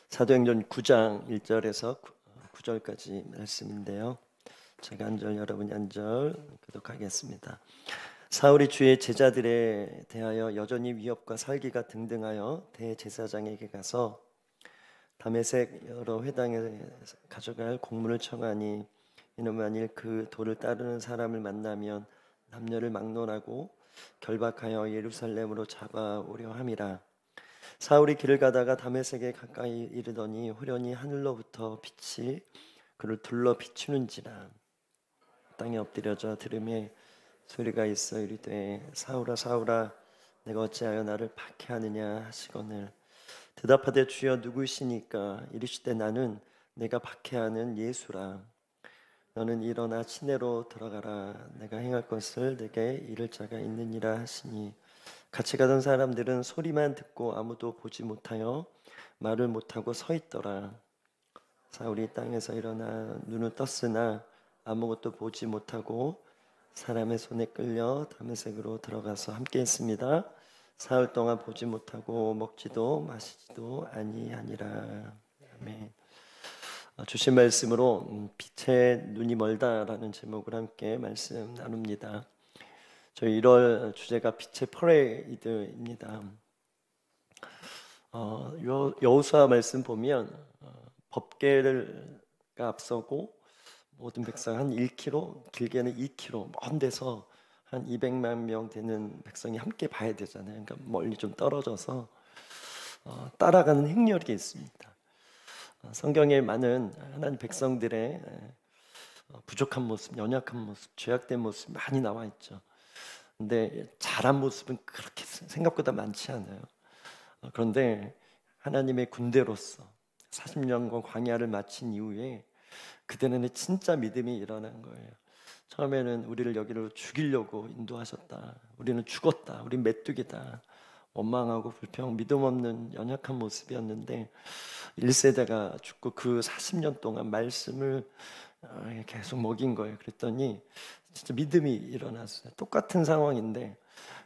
사도행전 9장 1절에서 9절까지 말씀인데요. 제가 한 절, 여러분이 한 절 교독하겠습니다. 사울이 주의 제자들에 대하여 여전히 위협과 살기가 등등하여 대제사장에게 가서 다메섹 여러 회당에 가져갈 공문을 청하니 이는 만일 그 도를 따르는 사람을 만나면 남녀를 막론하고 결박하여 예루살렘으로 잡아오려 함이라. 사울이 길을 가다가 다메섹에 가까이 이르더니 호련히 하늘로부터 빛이 그를 둘러 비추는지라. 땅에 엎드려져 들음에 소리가 있어 이르되 사울아 사울아 내가 어찌하여 나를 박해하느냐 하시거늘 대답하되 주여 누구시니까? 이르시되 나는 내가 박해하는 예수라. 너는 일어나 시내로 들어가라. 내가 행할 것을 내게 이를 자가 있느니라 하시니 같이 가던 사람들은 소리만 듣고 아무도 보지 못하여 말을 못하고 서 있더라. 사울이 땅에서 일어나 눈을 떴으나 아무것도 보지 못하고 사람의 손에 끌려 다메섹으로 들어가서 함께 했습니다. 사흘 동안 보지 못하고 먹지도 마시지도 아니하니라. 아멘. 주신 말씀으로 빛의 눈이 멀다라는 제목을 함께 말씀 나눕니다. 저희 1월 주제가 빛의 퍼레이드입니다. 여호수아 말씀 보면 법궤를 앞서고 모든 백성 한 1km, 길게는 2km 먼 데서 한 200만 명 되는 백성이 함께 봐야 되잖아요. 그러니까 멀리 좀 떨어져서 따라가는 행렬이 있습니다. 성경에 많은 하나님 백성들의 부족한 모습, 연약한 모습, 죄악된 모습 많이 나와 있죠. 근데 잘한 모습은 그렇게 생각보다 많지 않아요. 그런데 하나님의 군대로서 40년간 광야를 마친 이후에 그들은 진짜 믿음이 일어난 거예요. 처음에는 우리를 여기로 죽이려고 인도하셨다. 우리는 죽었다. 우린 메뚜기다. 원망하고 불평, 믿음 없는 연약한 모습이었는데 1세대가 죽고 그 40년 동안 말씀을 계속 먹인 거예요. 그랬더니 진짜 믿음이 일어났어요. 똑같은 상황인데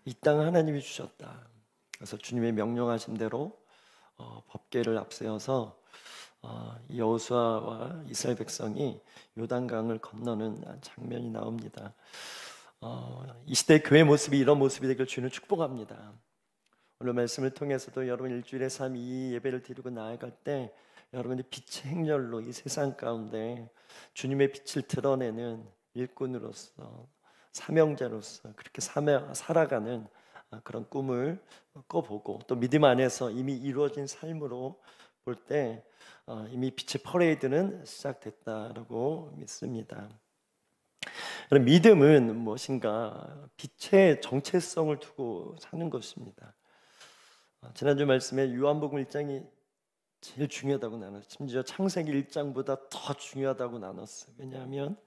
이 땅 하나님이 주셨다. 그래서 주님의 명령하신 대로 법궤를 앞세워서 여호수아와 이스라엘 백성이 요단강을 건너는 장면이 나옵니다. 이 시대 교회 모습이 이런 모습이 되길 주는 축복합니다. 오늘 말씀을 통해서도 여러분 일주일에 3, 2 예배를 드리고 나아갈 때 여러분이 빛의 행렬로 이 세상 가운데 주님의 빛을 드러내는 일꾼으로서 사명자로서 그렇게 살아가는 그런 꿈을 꿔보고 또 믿음 안에서 이미 이루어진 삶으로 볼 때 이미 빛의 퍼레이드는 시작됐다라고 믿습니다. 그럼 믿음은 무엇인가? 빛의 정체성을 두고 사는 것입니다. 지난주 말씀에 요한복음 1장이 제일 중요하다고 나눴어요. 심지어 창세기 1장보다 더 중요하다고 나눴어요. 왜냐하면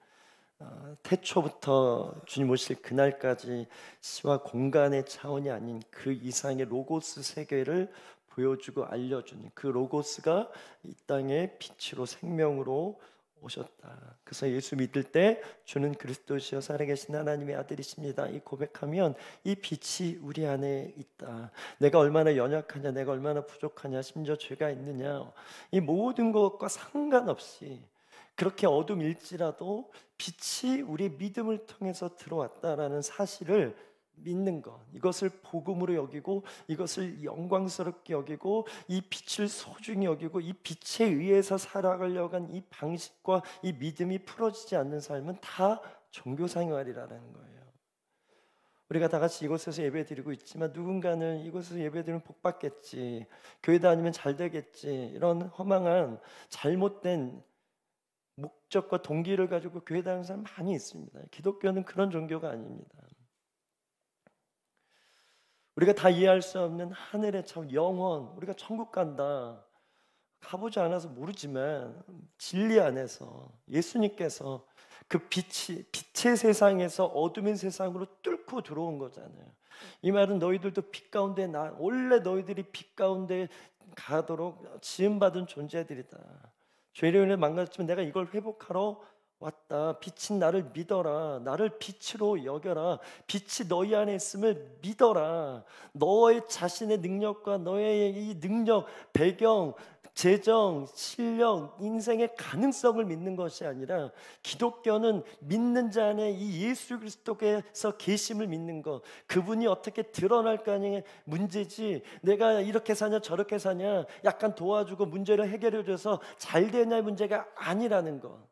태초부터 주님 오실 그날까지 시와 공간의 차원이 아닌 그 이상의 로고스 세계를 보여주고 알려주는 그 로고스가 이 땅에 빛으로 생명으로 오셨다. 그래서 예수 믿을 때 주는 그리스도시여 살아계신 하나님의 아들이십니다. 이 고백하면 이 빛이 우리 안에 있다. 내가 얼마나 연약하냐, 내가 얼마나 부족하냐, 심지어 죄가 있느냐, 이 모든 것과 상관없이 그렇게 어둠일지라도 빛이 우리 믿음을 통해서 들어왔다라는 사실을 믿는 것, 이것을 복음으로 여기고 이것을 영광스럽게 여기고 이 빛을 소중히 여기고 이 빛에 의해서 살아가려고 한 이 방식과 이 믿음이 풀어지지 않는 삶은 다 종교생활이라는 거예요. 우리가 다 같이 이곳에서 예배드리고 있지만 누군가는 이곳에서 예배드리면 복 받겠지, 교회 다니면 잘 되겠지, 이런 허망한 잘못된 목적과 동기를 가지고 교회 다니는 사람 많이 있습니다. 기독교는 그런 종교가 아닙니다. 우리가 다 이해할 수 없는 하늘의 참 영원, 우리가 천국 간다, 가보지 않아서 모르지만 진리 안에서 예수님께서 그 빛의 세상에서 어둠의 세상으로 뚫고 들어온 거잖아요. 이 말은 너희들도 빛 가운데 원래 너희들이 빛 가운데 가도록 지음받은 존재들이다. 죄로 인해 망가졌지만 내가 이걸 회복하러 왔다. 빛인 나를 믿어라. 나를 빛으로 여겨라. 빛이 너희 안에 있음을 믿어라. 너의 자신의 능력과 너의 이 능력, 배경, 재정, 실력, 인생의 가능성을 믿는 것이 아니라 기독교는 믿는 자 안에 이 예수 그리스도께서 계심을 믿는 것, 그분이 어떻게 드러날까의 문제지 내가 이렇게 사냐 저렇게 사냐 약간 도와주고 문제를 해결해줘서 잘 되냐의 문제가 아니라는 것.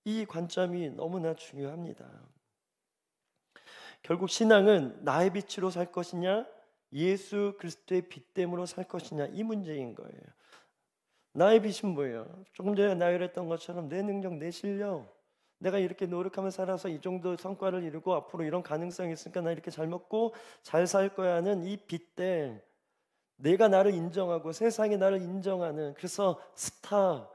이 관점이 너무나 중요합니다. 결국 신앙은 나의 빛으로 살 것이냐 예수 그리스도의 빛됨으로 살 것이냐 이 문제인 거예요. 나의 빛은 뭐예요? 조금 전에 나열했던 것처럼 내 능력, 내 실력, 내가 이렇게 노력하며 살아서 이 정도 성과를 이루고 앞으로 이런 가능성이 있으니까 나 이렇게 잘 먹고 잘 살 거야 하는 이 빛대, 내가 나를 인정하고 세상이 나를 인정하는, 그래서 스타,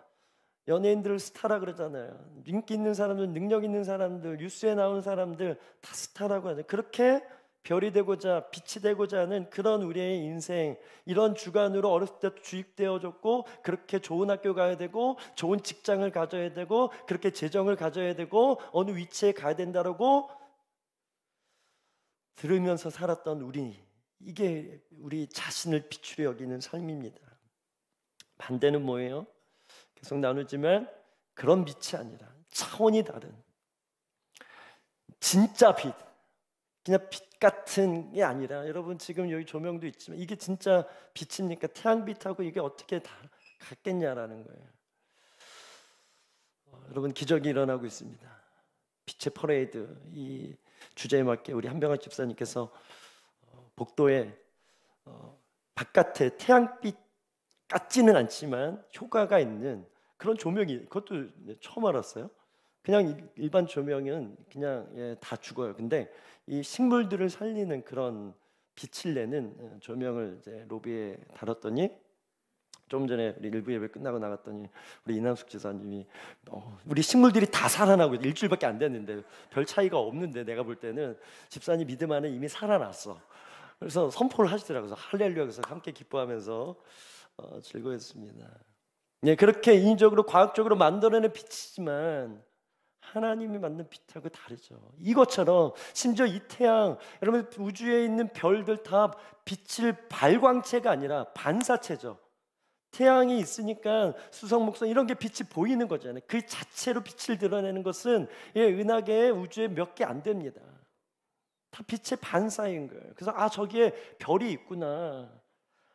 연예인들을 스타라 그러잖아요. 인기 있는 사람들, 능력 있는 사람들, 뉴스에 나오는 사람들 다 스타라고 하죠. 그렇게 별이 되고자 빛이 되고자 하는 그런 우리의 인생, 이런 주관으로 어렸을 때 주입되어졌고, 그렇게 좋은 학교 가야 되고 좋은 직장을 가져야 되고 그렇게 재정을 가져야 되고 어느 위치에 가야 된다라고 들으면서 살았던 우리, 이게 우리 자신을 비추려 여기는 삶입니다. 반대는 뭐예요? 계속 나누지만 그런 빛이 아니라 차원이 다른 진짜 빛, 그냥 빛 같은 게 아니라, 여러분 지금 여기 조명도 있지만 이게 진짜 빛입니까? 태양빛하고 이게 어떻게 다 같겠냐라는 거예요. 여러분 기적이 일어나고 있습니다. 빛의 퍼레이드, 이 주제에 맞게 우리 한병학 집사님께서 복도에 바깥에 태양빛 같지는 않지만 효과가 있는 그런 조명이, 그것도 처음 알았어요. 그냥 일반 조명은 그냥 다 죽어요. 근데 이 식물들을 살리는 그런 빛을 내는 조명을 이제 로비에 달았더니, 좀 전에 우리 일부 예배 끝나고 나갔더니 우리 이남숙 지사님이 우리 식물들이 다 살아나고, 일주일밖에 안 됐는데 별 차이가 없는데 내가 볼 때는 집사님 믿음 안에 이미 살아났어. 그래서 선포를 하시더라고요. 할렐루야. 그래서 함께 기뻐하면서 즐거웠습니다. 네, 그렇게 인위적으로 과학적으로 만들어낸 빛이지만 하나님이 만든 빛하고 다르죠. 이것처럼 심지어 이 태양, 여러분 우주에 있는 별들 다 빛을 발광체가 아니라 반사체죠. 태양이 있으니까 수성, 목성 이런 게 빛이 보이는 거잖아요. 그 자체로 빛을 드러내는 것은 은하계의 우주에 몇 개 안 됩니다. 다 빛의 반사인 거예요. 그래서 저기에 별이 있구나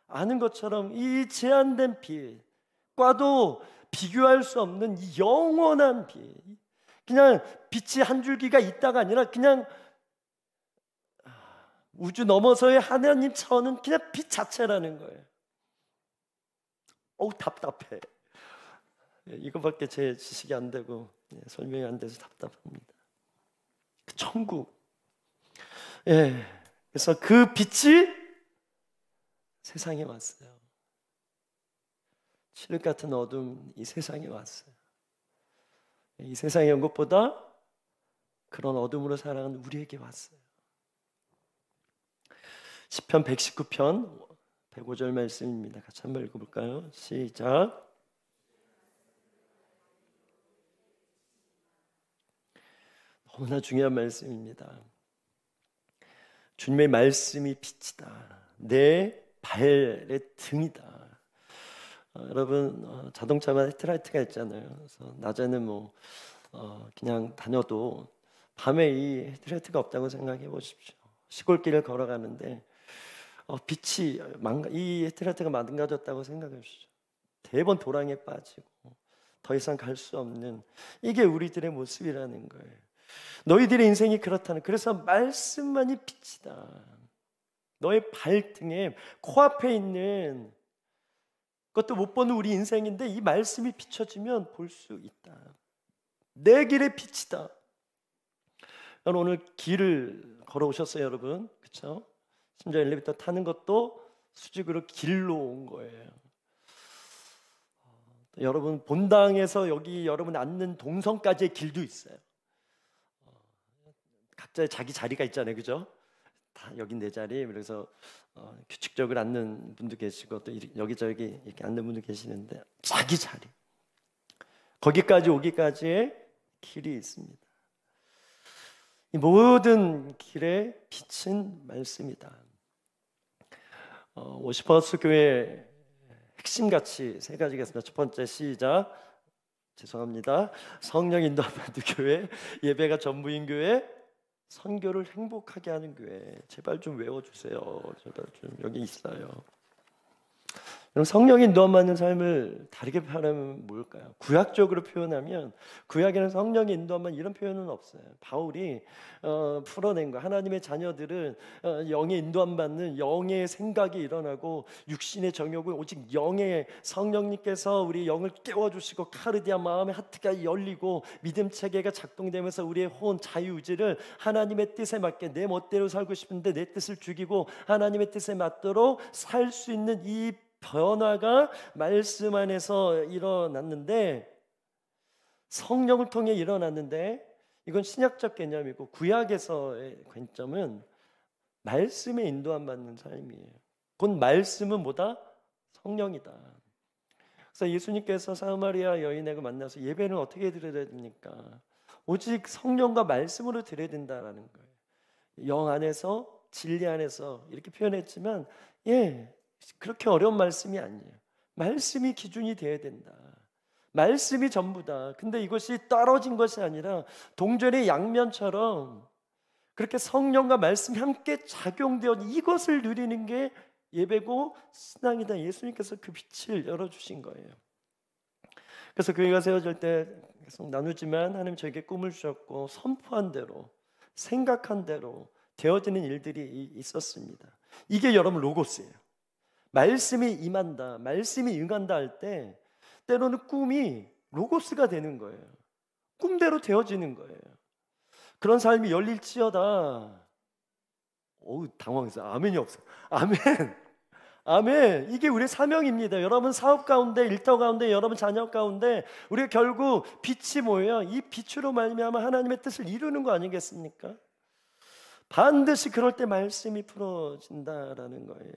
아는 것처럼 이 제한된 빛과도 비교할 수 없는 이 영원한 빛, 그냥 빛이 한 줄기가 있다가 아니라 그냥 우주 넘어서의 하나님 차원은 그냥 빛 자체라는 거예요. 답답해. 이거밖에 제 지식이 안 되고 설명이 안 돼서 답답합니다. 천국. 그래서 그 빛이 세상에 왔어요. 칠흑 같은 어둠 이 세상에 왔어요. 이 세상에 온 것보다 그런 어둠으로 살아가는 우리에게 왔어요. 시편 119편 105절 말씀입니다. 같이 한번 읽어볼까요? 시작. 너무나 중요한 말씀입니다. 주님의 말씀이 빛이다. 내 발의 등이다. 여러분 자동차만 헤드라이트가 있잖아요. 그래서 낮에는 그냥 다녀도 밤에 이 헤드라이트가 없다고 생각해 보십시오. 시골길을 걸어가는데 빛이 이 헤드라이트가 망가졌다고 생각해 보십시오. 대번 도랑에 빠지고 더 이상 갈 수 없는, 이게 우리들의 모습이라는 거예요. 너희들의 인생이 그렇다는, 그래서 말씀만이 빛이다. 너의 발등에 코앞에 있는 그것도 못 보는 우리 인생인데 이 말씀이 비춰지면 볼 수 있다. 내 길의 빛이다. 여러분 오늘 길을 걸어오셨어요, 여러분? 그렇죠? 심지어 엘리베이터 타는 것도 수직으로 길로 온 거예요. 여러분 본당에서 여기 여러분 앉는 동선까지의 길도 있어요. 각자의 자기 자리가 있잖아요, 그죠? 다 여긴 내 자리. 그래서 규칙적으로 앉는 분도 계시고 또 여기저기 이렇게 앉는 분도 계시는데 자기 자리, 거기까지 오기까지의 길이 있습니다. 이 모든 길의 빛은 말씀이다. 50하우스 교회 핵심 가치 세 가지겠습니다. 첫 번째, 시작. 죄송합니다. 성령 인도받는 교회, 예배가 전부인 교회, 선교를 행복하게 하는 교회. 제발 좀 외워주세요. 제발 좀 여기 있어요. 그럼 성령 인도함 받는 삶을 다르게 표현하면 뭘까요? 구약적으로 표현하면, 구약에는 성령 인도함만 이런 표현은 없어요. 바울이 풀어낸 거, 하나님의 자녀들은 영의 인도함 받는 영의 생각이 일어나고 육신의 정욕은 오직 영의 성령님께서 우리 영을 깨워주시고 카르디아 마음의 하트가 열리고 믿음 체계가 작동되면서 우리의 혼 자유의지를 하나님의 뜻에 맞게 내 멋대로 살고 싶은데 내 뜻을 죽이고 하나님의 뜻에 맞도록 살 수 있는 이 변화가 말씀 안에서 일어났는데, 성령을 통해 일어났는데, 이건 신약적 개념이고 구약에서의 관점은 말씀에 인도함 받는 삶이에요. 곧 말씀은 뭐다? 성령이다. 그래서 예수님께서 사마리아 여인에게 만나서 예배는 어떻게 드려야 됩니까? 오직 성령과 말씀으로 드려야 된다라는 거예요. 영 안에서, 진리 안에서 이렇게 표현했지만, 그렇게 어려운 말씀이 아니에요. 말씀이 기준이 되어야 된다. 말씀이 전부다. 근데 이것이 떨어진 것이 아니라 동전의 양면처럼 그렇게 성령과 말씀이 함께 작용되어 이것을 누리는 게 예배고 신앙이다. 예수님께서 그 빛을 열어주신 거예요. 그래서 교회가 세워질 때 계속 나누지만 하나님 저에게 꿈을 주셨고 선포한 대로, 생각한 대로 되어지는 일들이 있었습니다. 이게 여러분 로고스예요. 말씀이 임한다, 말씀이 응한다 할 때 때로는 꿈이 로고스가 되는 거예요. 꿈대로 되어지는 거예요. 그런 삶이 열릴지어다. 어우, 당황했어요. 아멘이 없어요. 아멘. 아멘. 이게 우리의 사명입니다. 여러분 사업 가운데, 일터 가운데, 여러분 자녀 가운데 우리가 결국 빛이 뭐예요? 이 빛으로 말미암아 하나님의 뜻을 이루는 거 아니겠습니까? 반드시 그럴 때 말씀이 풀어진다라는 거예요.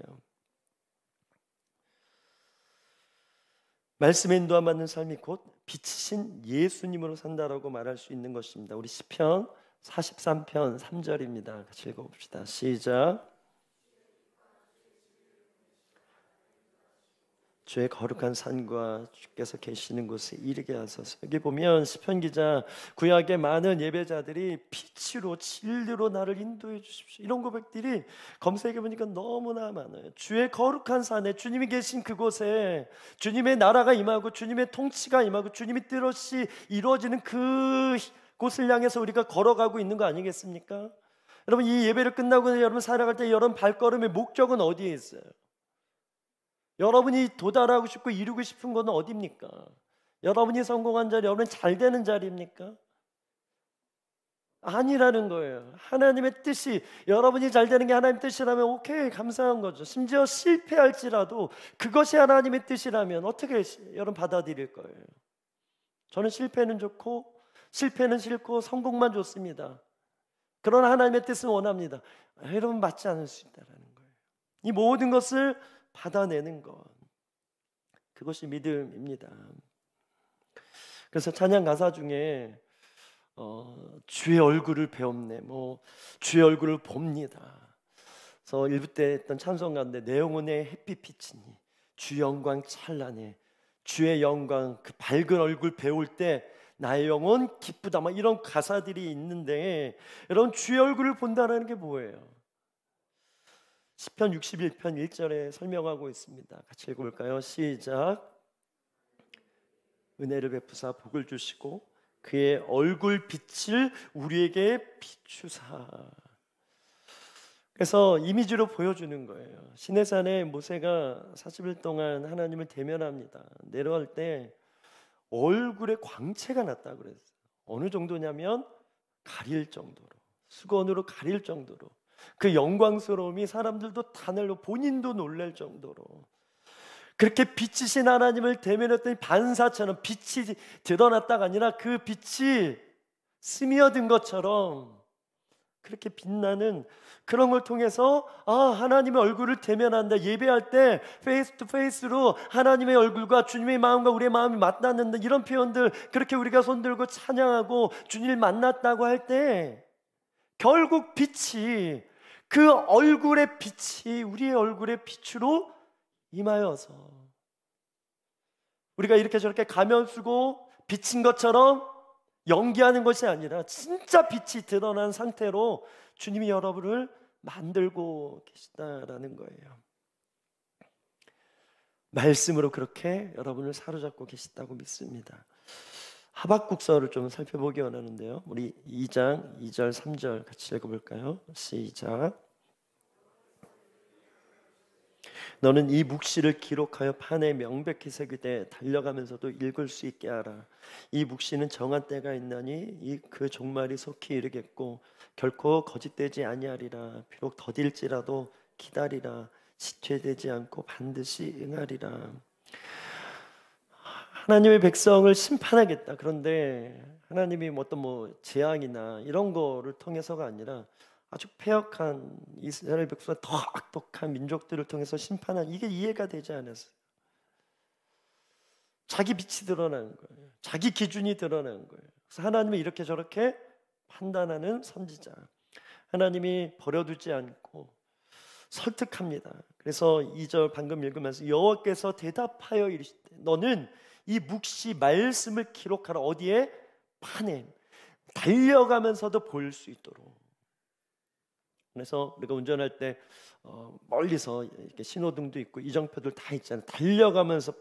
말씀에 인도함 받는 삶이 곧 빛이신 예수님으로 산다라고 말할 수 있는 것입니다. 우리 시편 43편 3절입니다. 같이 읽어봅시다. 시작. 주의 거룩한 산과 주께서 계시는 곳에 이르게 하소서. 여기 보면 시편 기자, 구약의 많은 예배자들이 빛으로 진리로 나를 인도해 주십시오, 이런 고백들이 검색해 보니까 너무나 많아요. 주의 거룩한 산에, 주님이 계신 그곳에 주님의 나라가 임하고 주님의 통치가 임하고 주님의 뜻이 이루어지는 그곳을 향해서 우리가 걸어가고 있는 거 아니겠습니까? 여러분, 이 예배를 끝나고 여러분 살아갈 때 여러분 발걸음의 목적은 어디에 있어요? 여러분이 도달하고 싶고 이루고 싶은 것은 어디입니까? 여러분이 성공한 자리, 여러분이 잘 되는 자리입니까? 아니라는 거예요. 하나님의 뜻이, 여러분이 잘 되는 게 하나님의 뜻이라면 오케이, 감사한 거죠. 심지어 실패할지라도 그것이 하나님의 뜻이라면 어떻게 여러분 받아들일 거예요? 저는 실패는 좋고 실패는 싫고 성공만 좋습니다. 그러나 하나님의 뜻은 원합니다. 여러분 맞지 않을 수 있다는 거예요. 이 모든 것을 받아내는 것, 그것이 믿음입니다. 그래서 찬양 가사 중에 주의 얼굴을 배웁네, 주의 얼굴을 봅니다. 그래서 1부 때 했던 찬송 가운데 내 영혼에 햇빛 비치니 주 영광 찬란해, 주의 영광, 그 밝은 얼굴 배울 때 나의 영혼 기쁘다, 이런 가사들이 있는데, 여러분 주의 얼굴을 본다는 게 뭐예요? 시편 61편 1절에 설명하고 있습니다. 같이 읽어볼까요? 시작. 은혜를 베푸사 복을 주시고 그의 얼굴 빛을 우리에게 비추사. 그래서 이미지로 보여주는 거예요. 시내산에 모세가 40일 동안 하나님을 대면합니다. 내려갈 때 얼굴에 광채가 났다고 그랬어요. 어느 정도냐면 가릴 정도로, 수건으로 가릴 정도로, 그 영광스러움이 사람들도 다 놀라, 본인도 놀랄 정도로 그렇게 빛이신 하나님을 대면했더니 반사처럼 빛이 드러났다가 아니라 그 빛이 스며든 것처럼 그렇게 빛나는 그런 걸 통해서 하나님의 얼굴을 대면한다. 예배할 때 페이스 투 페이스로 하나님의 얼굴과 주님의 마음과 우리의 마음이 만났는데, 이런 표현들, 그렇게 우리가 손들고 찬양하고 주님을 만났다고 할 때 결국 빛이, 그 얼굴의 빛이 우리의 얼굴의 빛으로 임하여서 우리가 이렇게 저렇게 가면 쓰고 비친 것처럼 연기하는 것이 아니라 진짜 빛이 드러난 상태로 주님이 여러분을 만들고 계시다라는 거예요. 말씀으로 그렇게 여러분을 사로잡고 계시다고 믿습니다. 하박국서를 좀 살펴보기 원하는데요. 우리 2장 2절 3절 같이 읽어볼까요? 시작. 너는 이 묵시를 기록하여 판에 명백히 새기되 달려가면서도 읽을 수 있게 하라. 이 묵시는 정한 때가 있나니 그 종말이 속히 이르겠고 결코 거짓되지 아니하리라. 비록 더딜지라도 기다리라. 지체되지 않고 반드시 응하리라. 하나님의 백성을 심판하겠다. 그런데 하나님이 어떤 재앙이나 이런 거를 통해서가 아니라 아주 패역한 이스라엘 백성을 더 악독한 민족들을 통해서 심판한, 이게 이해가 되지 않았어요. 자기 빛이 드러나는 거예요. 자기 기준이 드러나는 거예요. 그래서 하나님은 이렇게 저렇게 판단하는 선지자, 하나님이 버려두지 않고 설득합니다. 그래서 2절 방금 읽으면서 여호와께서 대답하여 이르시되 너는 이 묵시 말씀을 기록하라. 어디에? 판에. 달려가면서도 볼 수 있도록. 그래서 우리가 운전할 때 멀리서 이렇게 신호등도 있고 이정표들 다 있잖아요. 달려가면서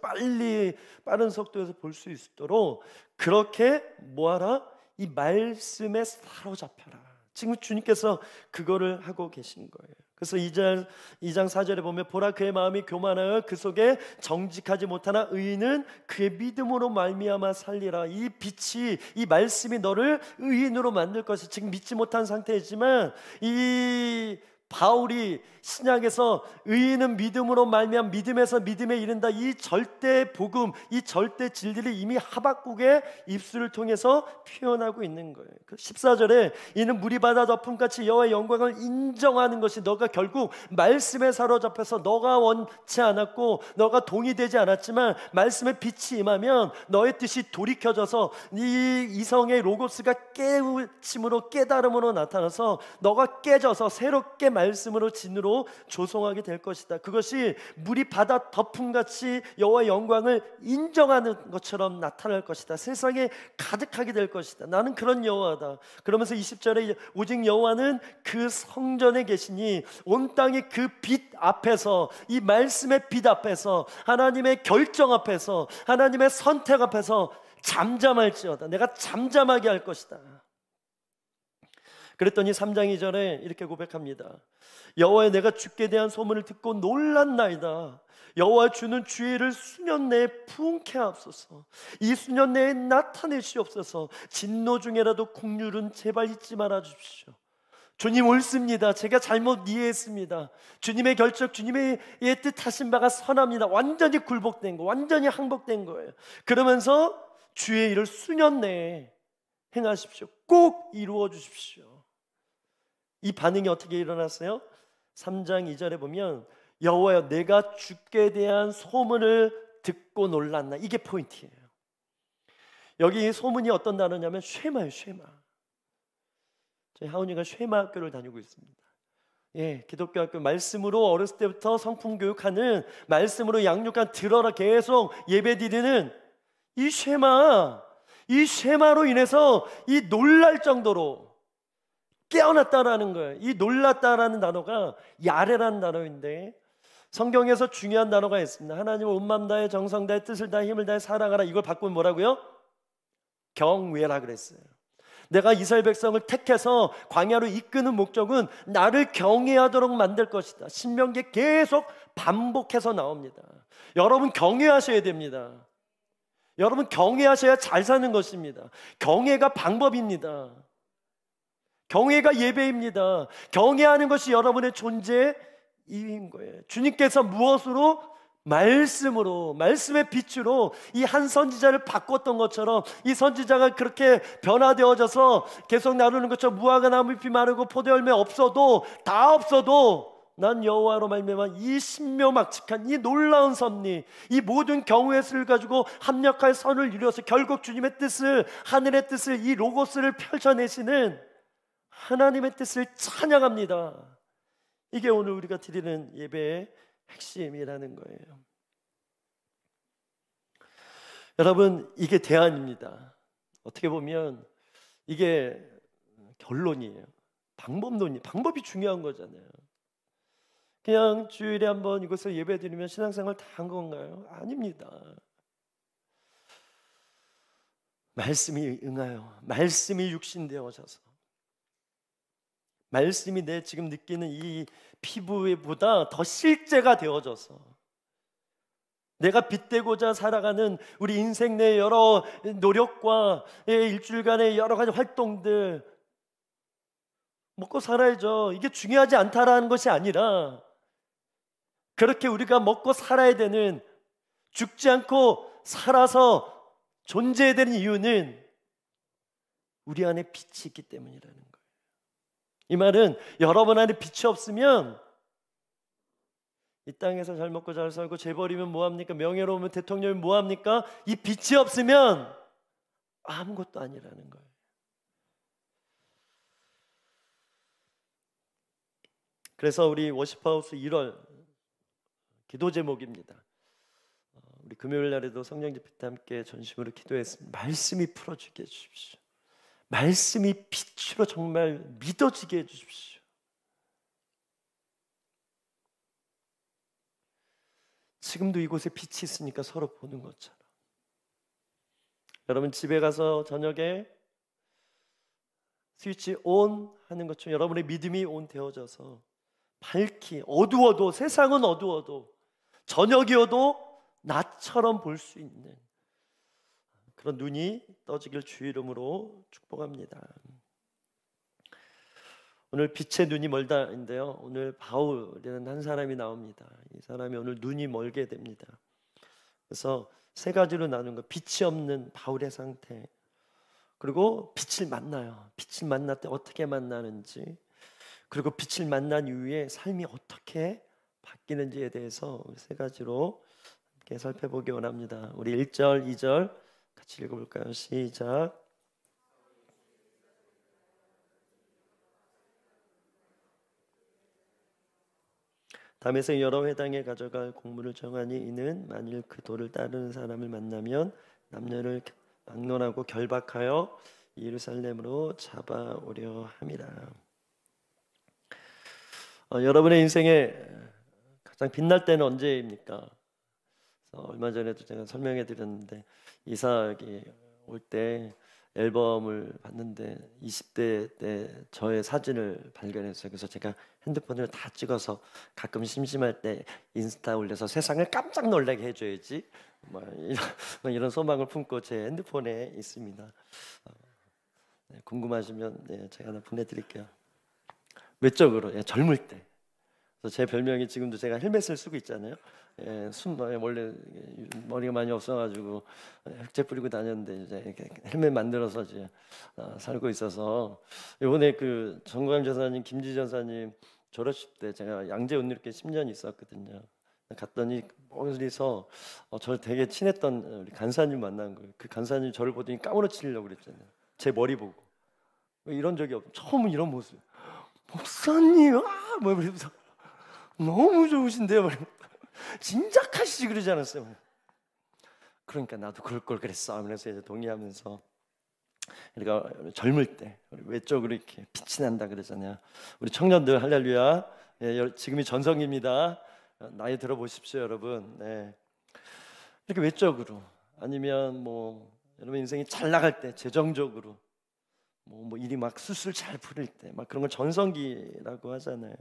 빠른 속도에서 볼 수 있도록 그렇게 뭐하라? 이 말씀에 사로잡혀라. 지금 주님께서 그거를 하고 계신 거예요. 그래서 2장 4절에 보면 보라 그의 마음이 교만하여 그 속에 정직하지 못하나 의인은 그의 믿음으로 말미암아 살리라. 이 빛이, 이 말씀이 너를 의인으로 만들 것이, 지금 믿지 못한 상태이지만 이 바울이 신약에서 의인은 믿음으로 말미암아 믿음에서 믿음에 이른다, 이 절대 복음, 이 절대 진리를 이미 하박국의 입술을 통해서 표현하고 있는 거예요. 14절에 이는 물이 바다 덮음같이 여호와의 영광을 인정하는 것이 너가 결국 말씀에 사로잡혀서 너가 원치 않았고 너가 동의되지 않았지만 말씀의 빛이 임하면 너의 뜻이 돌이켜져서 이 이성의 로고스가 깨우침으로 깨달음으로 나타나서 너가 깨져서 새롭게 말씀으로 진으로 조성하게 될 것이다. 그것이 물이 바다 덮음같이 여호와의 영광을 인정하는 것처럼 나타날 것이다. 세상에 가득하게 될 것이다. 나는 그런 여호와다. 그러면서 20절에 오직 여호와는 그 성전에 계시니 온 땅이 그 빛 앞에서, 이 말씀의 빛 앞에서, 하나님의 결정 앞에서, 하나님의 선택 앞에서 잠잠할지어다. 내가 잠잠하게 할 것이다. 그랬더니 3장 2절에 이렇게 고백합니다. 여호와여 내가 주께 대한 소문을 듣고 놀랐나이다. 여호와 주는 주의를 수년 내에 부응케 하옵소서. 이 수년 내에 나타내시옵소서. 진노 중에라도 국률은 제발 잊지 말아 주십시오. 주님 옳습니다. 제가 잘못 이해했습니다. 주님의 결정, 주님의 뜻하신 바가 선합니다. 완전히 굴복된 거, 완전히 항복된 거예요. 그러면서 주의 일을 수년 내에 행하십시오. 꼭 이루어 주십시오. 이 반응이 어떻게 일어났어요? 3장 2절에 보면 여호와여 내가 주께 대한 소문을 듣고 놀랐나, 이게 포인트예요. 여기 소문이 어떤 단어냐면 쉐마예요. 쉐마. 저희 하은이가 쉐마 학교를 다니고 있습니다. 예, 기독교 학교 말씀으로 어렸을 때부터 성품 교육하는, 말씀으로 양육한, 들어라 계속 예배 드리는 이 쉐마로 인해서 이 놀랄 정도로 깨어났다라는 거예요. 이 놀랐다라는 단어가 야레라는 단어인데 성경에서 중요한 단어가 있습니다. 하나님을 온 마음 다해 정성 다해 뜻을 다해 힘을 다해 사랑하라. 이걸 바꾸면 뭐라고요? 경외라 그랬어요. 내가 이스라엘 백성을 택해서 광야로 이끄는 목적은 나를 경외하도록 만들 것이다. 신명기에 계속 반복해서 나옵니다. 여러분 경외하셔야 됩니다. 여러분 경외하셔야 잘 사는 것입니다. 경외가 방법입니다. 경외가 예배입니다. 경외하는 것이 여러분의 존재의 이유인 거예요. 주님께서 무엇으로? 말씀으로, 말씀의 빛으로 이 한 선지자를 바꿨던 것처럼 이 선지자가 그렇게 변화되어져서 계속 나누는 것처럼 무화과 나무잎이 마르고 포도열매 없어도, 다 없어도 난 여호와로 말미암아 이 신묘막측한 이 놀라운 섭리, 이 모든 경우의 수를 가지고 합력할 선을 이루어서 결국 주님의 뜻을, 하늘의 뜻을, 이 로고스를 펼쳐내시는 하나님의 뜻을 찬양합니다. 이게 오늘 우리가 드리는 예배의 핵심이라는 거예요. 여러분, 이게 대안입니다. 어떻게 보면 이게 결론이에요. 방법이 중요한 거잖아요. 그냥 주일에 한번 이것을 예배드리면 신앙생활 다 한 건가요? 아닙니다. 말씀이 응하여, 말씀이 육신 되어져서, 말씀이 내 지금 느끼는 이 피부보다 더 실제가 되어져서, 내가 빗대고자 살아가는 우리 인생 내 여러 노력과 일주일간의 여러 가지 활동들, 먹고 살아야죠. 이게 중요하지 않다라는 것이 아니라, 그렇게 우리가 먹고 살아야 되는, 죽지 않고 살아서 존재해야 되는 이유는 우리 안에 빛이 있기 때문이라는 거예요. 이 말은 여러분 안에 빛이 없으면 이 땅에서 잘 먹고 잘 살고 재벌이면 뭐합니까? 명예로우면 대통령이면 뭐합니까? 이 빛이 없으면 아무것도 아니라는 거예요. 그래서 우리 워시파우스 1월 기도 제목입니다. 우리 금요일 날에도 성령 집회 때 함께 전심으로 기도했습니다. 말씀이 풀어주게 해주십시오. 말씀이 빛으로 정말 믿어지게 해주십시오. 지금도 이곳에 빛이 있으니까 서로 보는 것처럼. 여러분 집에 가서 저녁에 스위치 온 하는 것처럼 여러분의 믿음이 온 되어져서 밝히, 어두워도, 세상은 어두워도 저녁이어도 나처럼 볼 수 있는 그런 눈이 떠지길 주의 이름으로 축복합니다. 오늘 빛의 눈이 멀다인데요, 오늘 바울이라는 한 사람이 나옵니다. 이 사람이 오늘 눈이 멀게 됩니다. 그래서 세 가지로 나눈 거, 빛이 없는 바울의 상태, 그리고 빛을 만나요. 빛을 만날 때 어떻게 만나는지, 그리고 빛을 만난 이후에 삶이 어떻게 바뀌는지에 대해서 세 가지로 함께 살펴보기 원합니다. 우리 1절, 2절 같이 읽어볼까요? 시작. 담에색 여러 회당에 가져갈 공물을 정하니 이는 만일 그 도를 따르는 사람을 만나면 남녀를 막론하고 결박하여 예루살렘으로 잡아오려 함이라. 여러분의 인생에 가장 빛날 때는 언제입니까? 얼마 전에도 제가 설명해 드렸는데, 이삭이 올 때 앨범을 봤는데 20대 때 저의 사진을 발견했어요. 그래서 제가 핸드폰을 다 찍어서 가끔 심심할 때 인스타 올려서 세상을 깜짝 놀라게 해줘야지, 이런 소망을 품고 제 핸드폰에 있습니다. 궁금하시면 제가 하나 보내드릴게요. 외적으로 젊을 때. 그래서 제 별명이, 지금도 제가 헬멧을 쓰고 있잖아요. 원래 머리가 많이 없어가지고 흑제 뿌리고 다녔는데 이제 이렇게 헬멧 만들어서 이제 살고 있어서, 이번에 그 정광임 전사님, 김지 전사님 졸업식 때 제가 양재 온누리교회 10년 있었거든요. 갔더니 멀리서 저를 되게 친했던 우리 간사님 만난 거예요. 그 간사님 저를 보더니 까무러치려고 그랬잖아요. 제 머리 보고. 이런 적이 없고 처음 이런 모습. 목사님, 뭐 이러면서 너무 좋으신데요, 진작하시지 그러지 않았어요. 그러니까 나도 그럴 걸 그랬어 하면서 이제 동의하면서, 그러니까 젊을 때 우리 외적으로 이렇게 빛이 난다 그러잖아요. 우리 청년들 할렐루야. 지금이 전성기입니다. 나이 들어보십시오, 여러분. 이렇게 외적으로, 아니면 뭐 여러분 인생이 잘 나갈 때 재정적으로, 뭐 일이 막 술술 잘 풀릴 때, 막 그런 걸 전성기라고 하잖아요.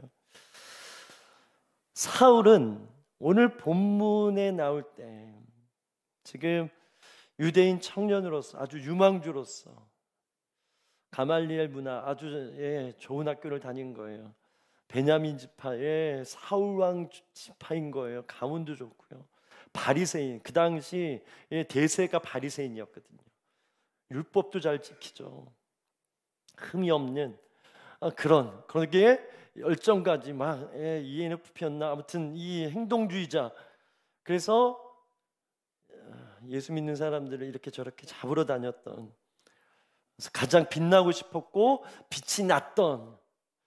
사울은 오늘 본문에 나올 때 지금 유대인 청년으로서, 아주 유망주로서 가말리엘 문화, 아주 좋은 학교를 다닌 거예요. 베냐민 지파의 사울왕 지파인 거예요. 가문도 좋고요. 바리새인, 그 당시 대세가 바리새인이었거든요. 율법도 잘 지키죠. 흠이 없는 그러기에 열정까지 막 ENFP 폈나, 아무튼 이 행동주의자. 그래서 예수 믿는 사람들을 이렇게 저렇게 잡으러 다녔던, 그래서 가장 빛나고 싶었고 빛이 났던,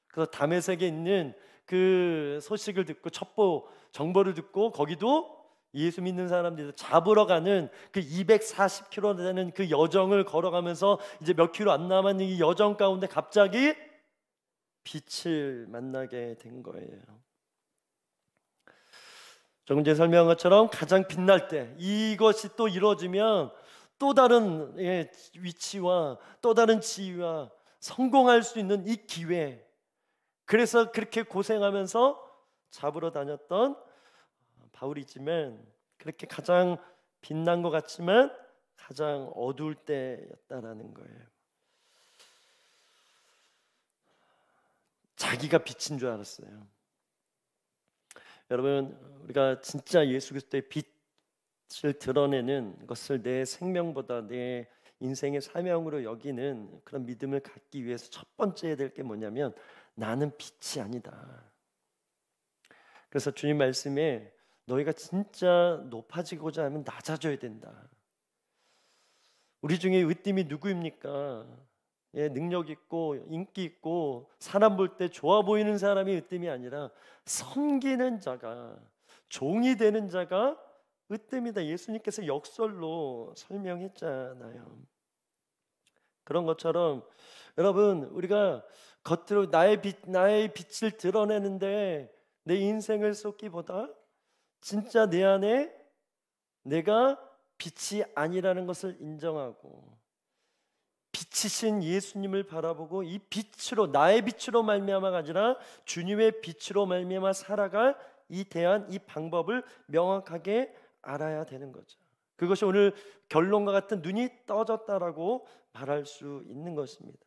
그래서 다메섹에 있는 그 소식을 듣고, 첩보 정보를 듣고 거기도 예수 믿는 사람들이 잡으러 가는 그 240km 되는 그 여정을 걸어가면서 이제 몇 킬로 안 남은 이 여정 가운데 갑자기 빛을 만나게 된 거예요. 조금 전에 설명한 것처럼 가장 빛날 때 이것이 또 이루어지면 또 다른 위치와 또 다른 지위와 성공할 수 있는 이 기회, 그래서 그렇게 고생하면서 잡으러 다녔던 바울이지만 그렇게 가장 빛난 것 같지만 가장 어두울 때였다라는 거예요. 자기가 빛인 줄 알았어요. 여러분, 우리가 진짜 예수 그리스도의 빛을 드러내는 것을 내 생명보다 내 인생의 사명으로 여기는 그런 믿음을 갖기 위해서 첫 번째 해야 될 게 뭐냐면 나는 빛이 아니다. 그래서 주님 말씀에 너희가 진짜 높아지고자 하면 낮아져야 된다. 우리 중에 으뜸이 누구입니까? 능력 있고 인기 있고 사람 볼 때 좋아 보이는 사람이 으뜸이 아니라 섬기는 자가, 종이 되는 자가 으뜸이다. 예수님께서 역설로 설명했잖아요. 그런 것처럼 여러분, 우리가 겉으로 나의 빛을 드러내는데 내 인생을 쏟기보다 진짜 내 안에 내가 빛이 아니라는 것을 인정하고 빛이신 예수님을 바라보고 이 빛으로, 나의 빛으로 말미암아가 아니라 주님의 빛으로 말미암아 살아갈 이 대안, 이 방법을 명확하게 알아야 되는 거죠. 그것이 오늘 결론과 같은 눈이 떠졌다라고 말할 수 있는 것입니다.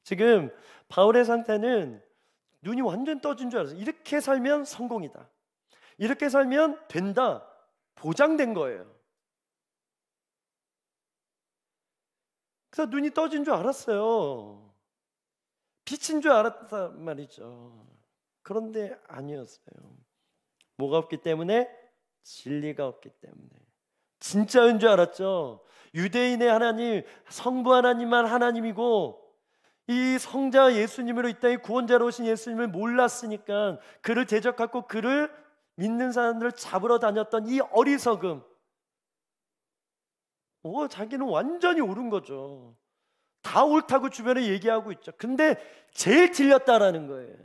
지금 바울의 상태는 눈이 완전 떠진 줄 알았어요. 이렇게 살면 성공이다, 이렇게 살면 된다, 보장된 거예요. 그래서 눈이 떠진 줄 알았어요. 빛인 줄 알았단 말이죠. 그런데 아니었어요. 뭐가 없기 때문에? 진리가 없기 때문에. 진짜인 줄 알았죠. 유대인의 하나님, 성부 하나님만 하나님이고 이 성자 예수님으로 이 땅에 구원자로 오신 예수님을 몰랐으니까 그를 대적하고 그를 믿는 사람들을 잡으러 다녔던 이 어리석음, 자기는 완전히 옳은 거죠. 다 옳다고 주변에 얘기하고 있죠. 근데 제일 틀렸다라는 거예요.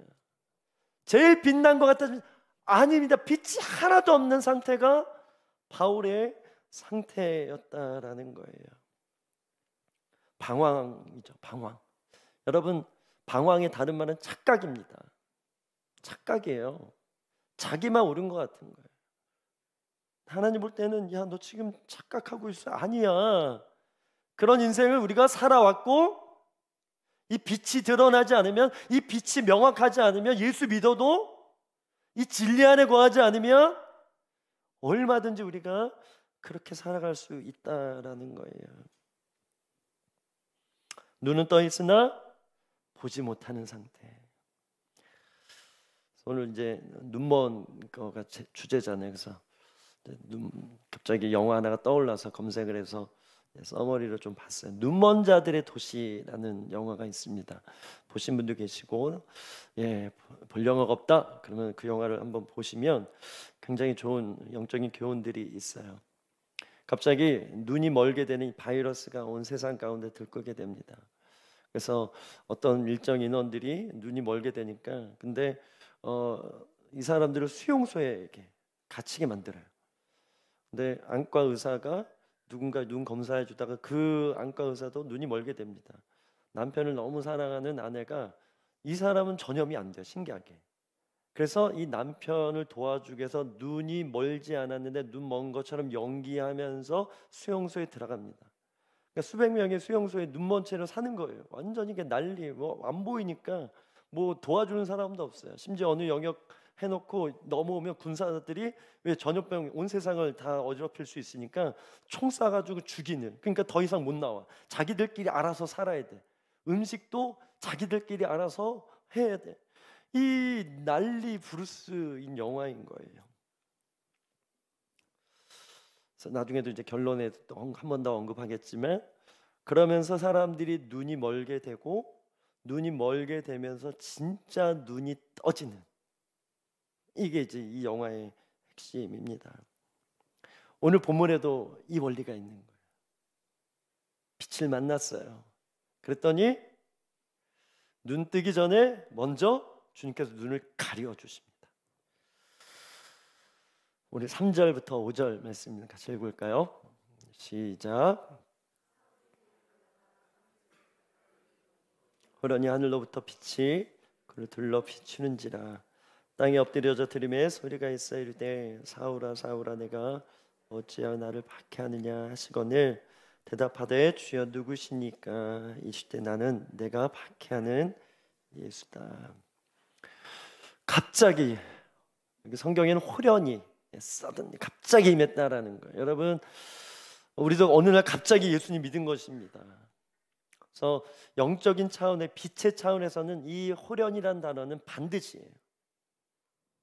제일 빛난 것 같다면 아닙니다. 빛이 하나도 없는 상태가 바울의 상태였다라는 거예요. 방황이죠. 방황. 여러분, 방황의 다른 말은 착각입니다. 착각이에요. 자기만 옳은 것 같은 거예요. 하나님 볼 때는 야, 너 지금 착각하고 있어. 아니야. 그런 인생을 우리가 살아왔고 이 빛이 드러나지 않으면, 이 빛이 명확하지 않으면, 예수 믿어도 이 진리 안에 거하지 않으면 얼마든지 우리가 그렇게 살아갈 수 있다라는 거예요. 눈은 떠 있으나 보지 못하는 상태. 오늘 이제 눈먼 거가 주제잖아요. 그래서 갑자기 영화 하나가 떠올라서 검색을 해서 서머리로 좀 봤어요. 눈먼 자들의 도시라는 영화가 있습니다. 보신 분도 계시고, 볼 영화가 없다 그러면 그 영화를 한번 보시면 굉장히 좋은 영적인 교훈들이 있어요. 갑자기 눈이 멀게 되는 바이러스가 온 세상 가운데 들끓게 됩니다. 그래서 어떤 일정 인원들이 눈이 멀게 되니까, 근데 이 사람들을 수용소에 이렇게 갇히게 만들어요. 근데 안과 의사가 누군가 눈 검사해 주다가 그 안과 의사도 눈이 멀게 됩니다. 남편을 너무 사랑하는 아내가, 이 사람은 전염이 안 돼요, 신기하게. 그래서 이 남편을 도와주기 위해서 눈이 멀지 않았는데 눈 먼 것처럼 연기하면서 수용소에 들어갑니다. 그러니까 수백 명의 수용소에 눈먼 채로 사는 거예요. 완전히 이게 난리, 안 보이니까 도와주는 사람도 없어요. 심지어 어느 영역 해놓고 넘어오면 군사들이, 왜 전염병 온 세상을 다 어지럽힐 수 있으니까 총 쏴가지고 죽이는, 그러니까 더 이상 못 나와. 자기들끼리 알아서 살아야 돼. 음식도 자기들끼리 알아서 해야 돼. 이 난리 부르스인 영화인 거예요. 그래서 나중에도 이제 결론에 한 번 더 언급하겠지만, 그러면서 사람들이 눈이 멀게 되고, 눈이 멀게 되면서 진짜 눈이 떠지는, 이게 이제 이 영화의 핵심입니다. 오늘 본문에도 이 원리가 있는 거예요. 빛을 만났어요. 그랬더니 눈 뜨기 전에 먼저 주님께서 눈을 가려 주십니다. 우리 3절부터 5절 말씀 같이 읽을까요? 시작. 호련히 하늘로부터 빛이 그를 둘러 비추는지라. 땅에 엎드려져 들음에 소리가 있어 이르되 사울아 사울아 내가 어찌하여 나를 박해하느냐 하시거늘 대답하되 주여 누구시니까 이시되 나는 내가 박해하는 예수다. 갑자기 성경에는 호련히 suddenly 갑자기 임했다라는 거예요. 여러분 우리도 어느 날 갑자기 예수님 믿은 것입니다. 그래서 영적인 차원의 빛의 차원에서는 이 호련이란 단어는 반드시예요.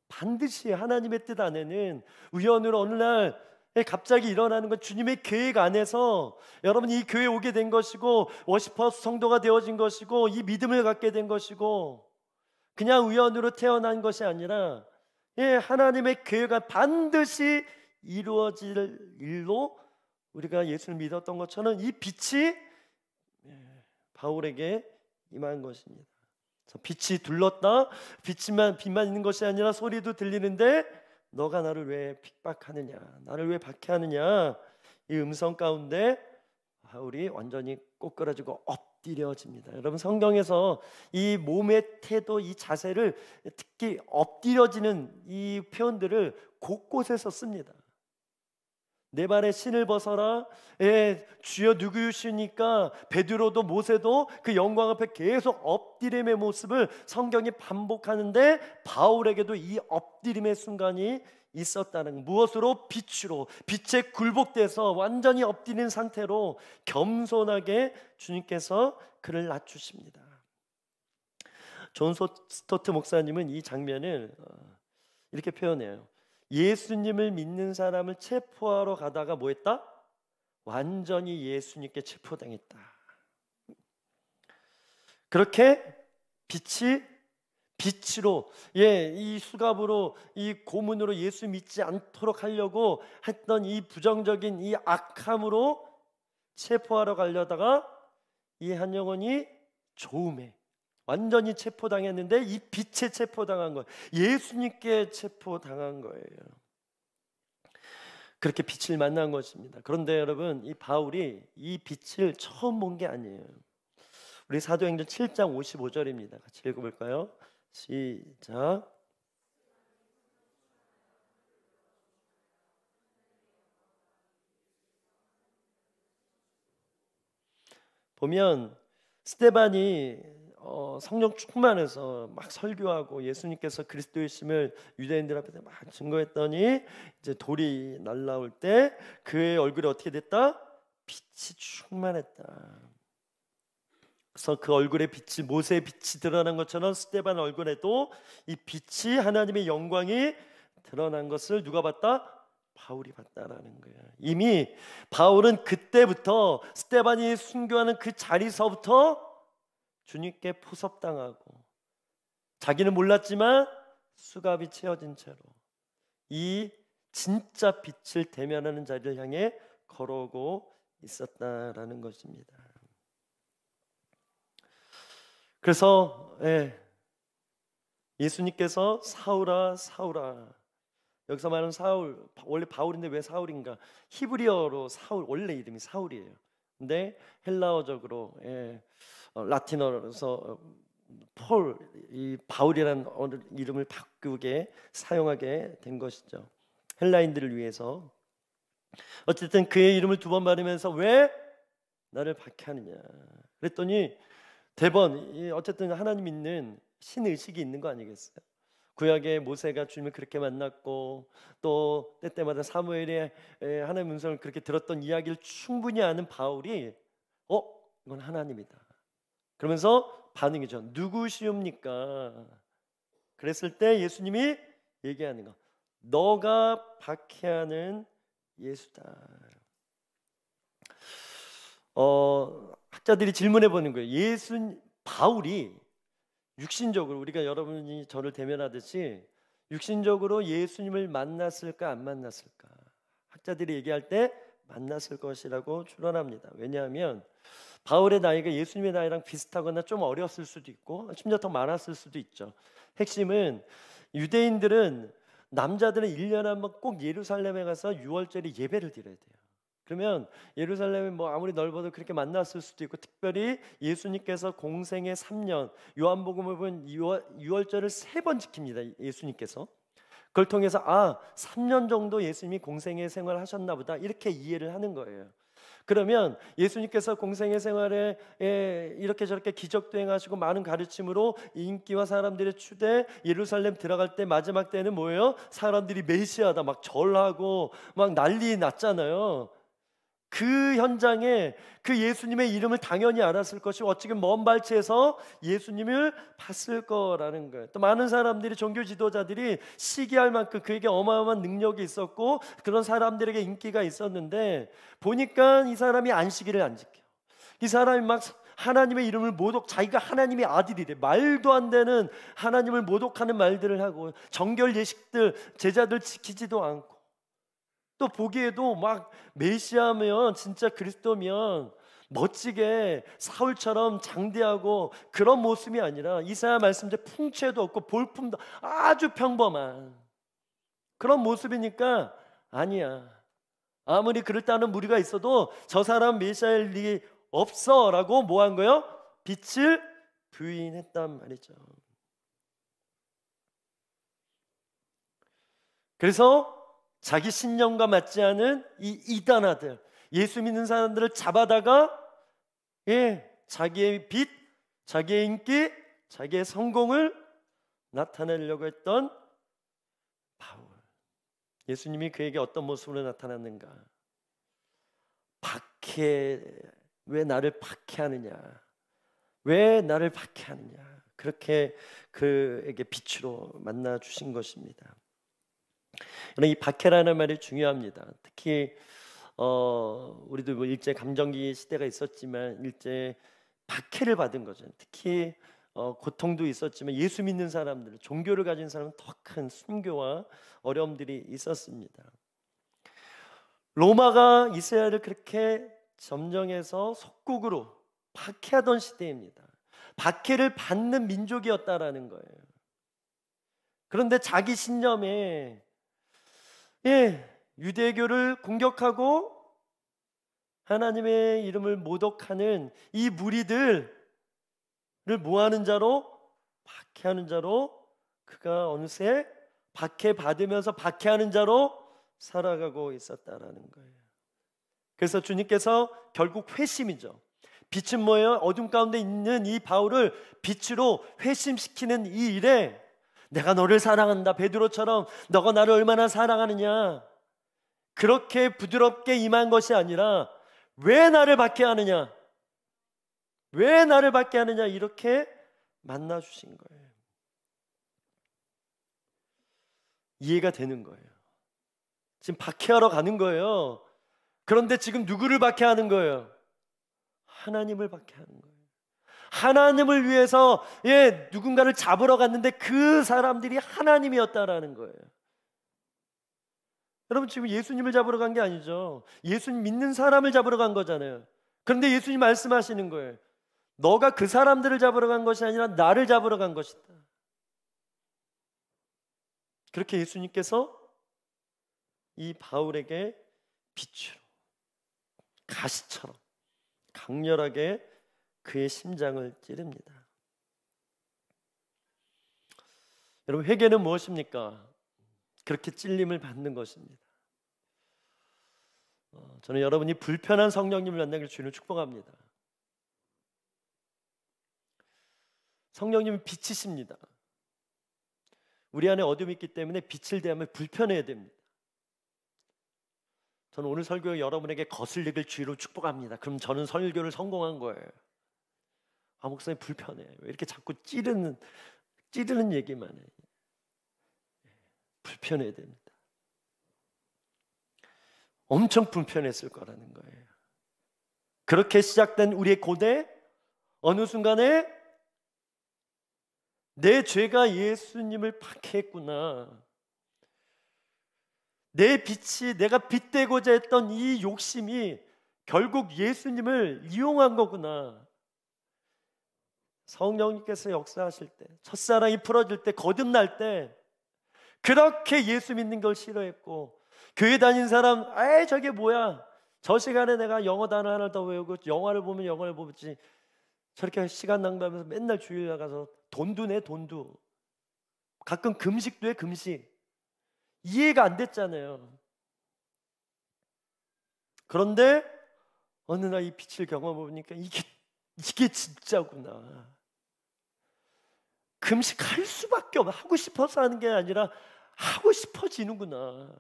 반드시 하나님의 뜻 안에는 우연으로 어느 날 갑자기 일어나는 건 주님의 계획 안에서 여러분이 이 교회에 오게 된 것이고 워시퍼 성도가 되어진 것이고 이 믿음을 갖게 된 것이고 그냥 우연으로 태어난 것이 아니라 하나님의 계획가 반드시 이루어질 일로 우리가 예수를 믿었던 것처럼 이 빛이 바울에게 임한 것입니다. 빛이 둘렀다. 빛만 있는 것이 아니라 소리도 들리는데 너가 나를 왜 핍박하느냐, 나를 왜 박해하느냐. 이 음성 가운데 바울이 완전히 꼬꾸라지고 엎드려집니다. 여러분 성경에서 이 몸의 태도, 이 자세를 특히 엎드려지는 이 표현들을 곳곳에서 씁니다. 내 발에 신을 벗어라. 주여 누구시니까 베드로도 모세도 그 영광 앞에 계속 엎드림의 모습을 성경이 반복하는데 바울에게도 이 엎드림의 순간이 있었다는, 무엇으로? 빛으로, 빛에 굴복돼서 완전히 엎드린 상태로 겸손하게 주님께서 그를 낮추십니다. 존 스토트 목사님은 이 장면을 이렇게 표현해요. 예수님을 믿는 사람을 체포하러 가다가 뭐 했다? 완전히 예수님께 체포당했다. 그렇게 빛으로 이 수갑으로 이 고문으로 예수 믿지 않도록 하려고 했던 이 부정적인 이 악함으로 체포하러 가려다가 이 한 영혼이 조음에 완전히 체포당했는데 이 빛에 체포당한 거예요. 예수님께 체포당한 거예요. 그렇게 빛을 만난 것입니다. 그런데 여러분 이 바울이 이 빛을 처음 본 게 아니에요. 우리 사도행전 7장 55절입니다. 같이 읽어볼까요? 시작. 보면 스데반이 성령 충만해서 막 설교하고 예수님께서 그리스도이심을 유대인들 앞에서 막 증거했더니 이제 돌이 날라올 때 그의 얼굴이 어떻게 됐다? 빛이 충만했다. 그래서 그 얼굴에 빛이 모세의 빛이 드러난 것처럼 스데반 얼굴에도 이 빛이 하나님의 영광이 드러난 것을 누가 봤다? 바울이 봤다라는 거예요. 이미 바울은 그때부터 스데반이 순교하는 그 자리서부터 주님께 포섭당하고 자기는 몰랐지만 수갑이 채워진 채로 이 진짜 빛을 대면하는 자리를 향해 걸어오고 있었다라는 것입니다. 그래서 예수님께서 사울아 사울아, 여기서 말하는 사울, 원래 바울인데 왜 사울인가? 히브리어로 사울, 원래 이름이 사울이에요. 근데 헬라어적으로 라틴어로서 폴, 이 바울이라는 이름을 바꾸게 사용하게 된 것이죠. 헬라인들을 위해서. 어쨌든 그의 이름을 두 번 말하면서 왜 나를 박해하느냐 그랬더니 대번 어쨌든 하나님 믿는 신의식이 있는 거 아니겠어요? 구약의 모세가 주님을 그렇게 만났고 또 때때마다 사무엘의 하나님의 음성을 그렇게 들었던 이야기를 충분히 아는 바울이 이건 하나님이다 그러면서 반응이죠. 누구시옵니까? 그랬을 때 예수님이 얘기하는 거, 너가 박해하는 예수다. 학자들이 질문해 보는 거예요. 바울이 육신적으로, 우리가 여러분이 저를 대면하듯이 육신적으로 예수님을 만났을까 안 만났을까? 학자들이 얘기할 때 만났을 것이라고 추론합니다. 왜냐하면 바울의 나이가 예수님의 나이랑 비슷하거나 좀 어렸을 수도 있고 심지어 더 많았을 수도 있죠. 핵심은 유대인들은 남자들은 1년에 한 번 꼭 예루살렘에 가서 유월절에 예배를 드려야 돼요. 그러면 예루살렘이 뭐 아무리 넓어도 그렇게 만났을 수도 있고, 특별히 예수님께서 공생의 3년, 요한복음을 보면 유월절을 3번 지킵니다. 예수님께서. 그걸 통해서 3년 정도 예수님이 공생의 생활을 하셨나 보다, 이렇게 이해를 하는 거예요. 그러면 예수님께서 공생의 생활에 이렇게 저렇게 기적도 행하시고 많은 가르침으로 인기와 사람들의 추대, 예루살렘 들어갈 때 마지막 때는 뭐예요? 사람들이 메시아다 막 절하고 막 난리 났잖아요. 그 현장에 그 예수님의 이름을 당연히 알았을 것이고 어찌 먼 발치에서 예수님을 봤을 거라는 거예요. 또 많은 사람들이, 종교 지도자들이 시기할 만큼 그에게 어마어마한 능력이 있었고 그런 사람들에게 인기가 있었는데, 보니까 이 사람이 안식일을 안 지켜. 이 사람이 막 하나님의 이름을 자기가 하나님의 아들이래, 말도 안 되는 하나님을 모독하는 말들을 하고, 정결 예식들 제자들 지키지도 않고, 또 보기에도 막 메시아면, 진짜 그리스도면 멋지게 사울처럼 장대하고 그런 모습이 아니라 이사야 말씀대로 풍채도 없고 볼품도 아주 평범한 그런 모습이니까 아니야, 아무리 그럴듯한 무리가 있어도 저 사람 메시아일 리가 없어 라고 뭐 한 거예요? 빛을 부인했단 말이죠. 그래서 자기 신념과 맞지 않은 이 이단아들, 예수 믿는 사람들을 잡아다가 자기의 빛, 자기의 인기, 자기의 성공을 나타내려고 했던 바울. 예수님이 그에게 어떤 모습으로 나타났는가? 왜 나를 박해하느냐? 왜 나를 박해하느냐? 그렇게 그에게 빛으로 만나 주신 것입니다. 이 박해라는 말이 중요합니다. 특히 우리도 뭐 일제 감정기 시대가 있었지만 일제 박해를 받은 거죠. 특히 고통도 있었지만 예수 믿는 사람들, 종교를 가진 사람은 더 큰 순교와 어려움들이 있었습니다. 로마가 이스라엘을 그렇게 점령해서 속국으로 박해하던 시대입니다. 박해를 받는 민족이었다라는 거예요. 그런데 자기 신념에 유대교를 공격하고 하나님의 이름을 모독하는 이 무리들을 모하는 자로, 박해하는 자로, 그가 어느새 박해받으면서 박해하는 자로 살아가고 있었다라는 거예요. 그래서 주님께서 결국 회심이죠. 빛은 뭐예요? 어둠 가운데 있는 이 바울을 빛으로 회심시키는 이 일에, 내가 너를 사랑한다, 베드로처럼 너가 나를 얼마나 사랑하느냐, 그렇게 부드럽게 임한 것이 아니라 왜 나를 박해하느냐, 왜 나를 박해하느냐, 이렇게 만나 주신 거예요. 이해가 되는 거예요. 지금 박해하러 가는 거예요. 그런데 지금 누구를 박해하는 거예요? 하나님을 박해하는 거예요. 하나님을 위해서 누군가를 잡으러 갔는데 그 사람들이 하나님이었다라는 거예요. 여러분, 지금 예수님을 잡으러 간 게 아니죠. 예수님 믿는 사람을 잡으러 간 거잖아요. 그런데 예수님 말씀하시는 거예요. 너가 그 사람들을 잡으러 간 것이 아니라 나를 잡으러 간 것이다. 그렇게 예수님께서 이 바울에게 빛으로, 가시처럼 강렬하게 그의 심장을 찌릅니다. 여러분, 회개는 무엇입니까? 그렇게 찔림을 받는 것입니다. 저는 여러분이 불편한 성령님을 만나길 주님을 축복합니다. 성령님은 빛이십니다. 우리 안에 어둠이 있기 때문에 빛을 대하면 불편해야 됩니다. 저는 오늘 설교에 여러분에게 거슬리길 주의로 축복합니다. 그럼 저는 설교를 성공한 거예요. 목사님 불편해, 왜 이렇게 자꾸 찌르는 얘기만 해. 불편해야 됩니다. 엄청 불편했을 거라는 거예요. 그렇게 시작된 우리의 고대, 어느 순간에 내 죄가 예수님을 박해했구나, 내 빛이, 내가 빛되고자 했던 이 욕심이 결국 예수님을 이용한 거구나. 성령님께서 역사하실 때, 첫사랑이 풀어질 때, 거듭날 때 그렇게 예수 믿는 걸 싫어했고, 교회 다닌 사람, 에이 저게 뭐야, 저 시간에 내가 영어 단어 하나 더 외우고 영화를 보면 영화를 보지, 저렇게 시간 낭비하면서 맨날 주일 나가서 돈도 내, 돈도 가끔 금식도 해, 금식. 이해가 안 됐잖아요. 그런데 어느 날 이 빛을 경험해 보니까 이게 진짜구나. 금식할 수밖에 없어. 하고 싶어서 하는 게 아니라 하고 싶어지는구나.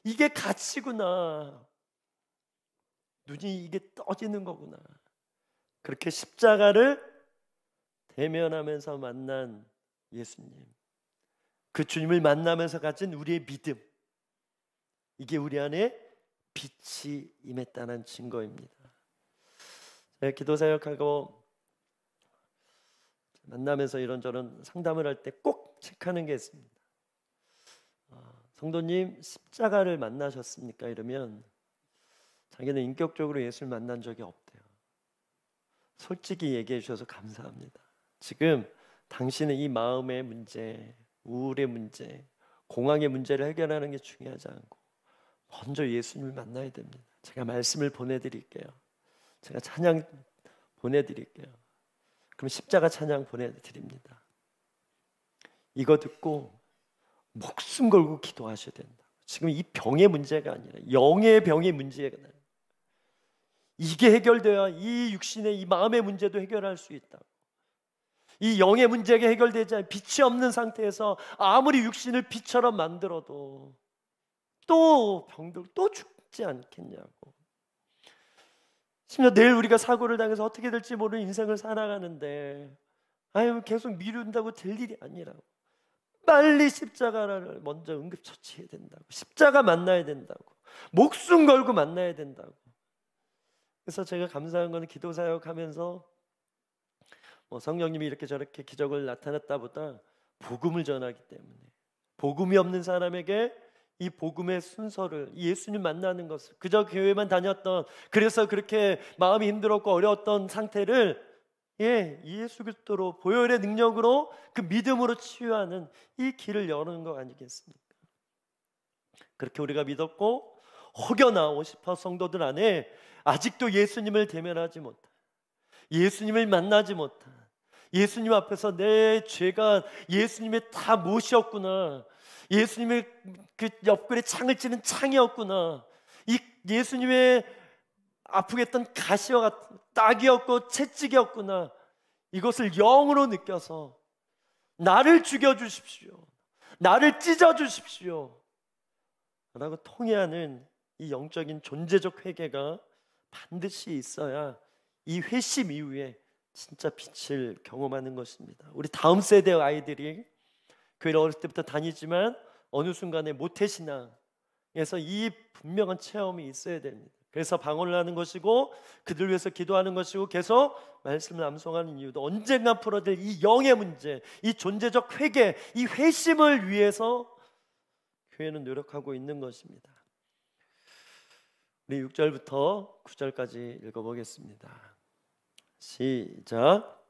이게 가치구나. 눈이 이게 떠지는 거구나. 그렇게 십자가를 대면하면서 만난 예수님, 그 주님을 만나면서 가진 우리의 믿음, 이게 우리 안에 빛이 임했다는 증거입니다. 제가 기도 사역하고 만나면서 이런저런 상담을 할 때 꼭 체크하는 게 있습니다. 성도님, 십자가를 만나셨습니까? 이러면 자기는 인격적으로 예수를 만난 적이 없대요. 솔직히 얘기해 주셔서 감사합니다. 지금 당신의 이 마음의 문제, 우울의 문제, 공황의 문제를 해결하는 게 중요하지 않고 먼저 예수님을 만나야 됩니다. 제가 말씀을 보내드릴게요. 제가 찬양 보내드릴게요. 그럼 십자가 찬양 보내드립니다. 이거 듣고 목숨 걸고 기도하셔야 된다. 지금 이 병의 문제가 아니라 영의 병의 문제가 아니라, 이게 해결돼야 이 육신의 이 마음의 문제도 해결할 수 있다. 이 영의 문제가 해결되지 않아 빛이 없는 상태에서 아무리 육신을 빛처럼 만들어도 또 병들 또 죽지 않겠냐고. 심지어 내일 우리가 사고를 당해서 어떻게 될지 모르는 인생을 살아가는데, 아유 계속 미룬다고 될 일이 아니라고. 빨리 십자가를 먼저 응급처치해야 된다고. 십자가 만나야 된다고. 목숨 걸고 만나야 된다고. 그래서 제가 감사한 거는 기도 사역하면서 성령님이 이렇게 저렇게 기적을 나타났다보다 복음을 전하기 때문에, 복음이 없는 사람에게 이 복음의 순서를, 예수님 만나는 것을, 그저 교회만 다녔던, 그래서 그렇게 마음이 힘들었고 어려웠던 상태를 예수 그리스도로, 보혈의 능력으로, 그 믿음으로 치유하는 이 길을 여는 거 아니겠습니까? 그렇게 우리가 믿었고 혹여나 50% 성도들 안에 아직도 예수님을 대면하지 못한, 예수님을 만나지 못한, 예수님 앞에서 내 죄가 예수님의 다 못이었구나, 예수님의 그 옆구리에 창을 찌는 창이었구나, 이 예수님의 아프게 했던 가시와 같은 딱이었고 채찍이었구나, 이것을 영으로 느껴서 나를 죽여주십시오, 나를 찢어주십시오 라고 통회하는 이 영적인 존재적 회개가 반드시 있어야 이 회심 이후에 진짜 빛을 경험하는 것입니다. 우리 다음 세대 아이들이 교회를 어렸을 때부터 다니지만 어느 순간에 모태신앙에서 이 분명한 체험이 있어야 됩니다. 그래서 방언을 하는 것이고 그들 위해서 기도하는 것이고 계속 말씀을 암송하는 이유도 언젠가 풀어질 이 영의 문제, 이 존재적 회개, 이 회심을 위해서 교회는 노력하고 있는 것입니다. 우리 6절부터 9절까지 읽어보겠습니다. 시작.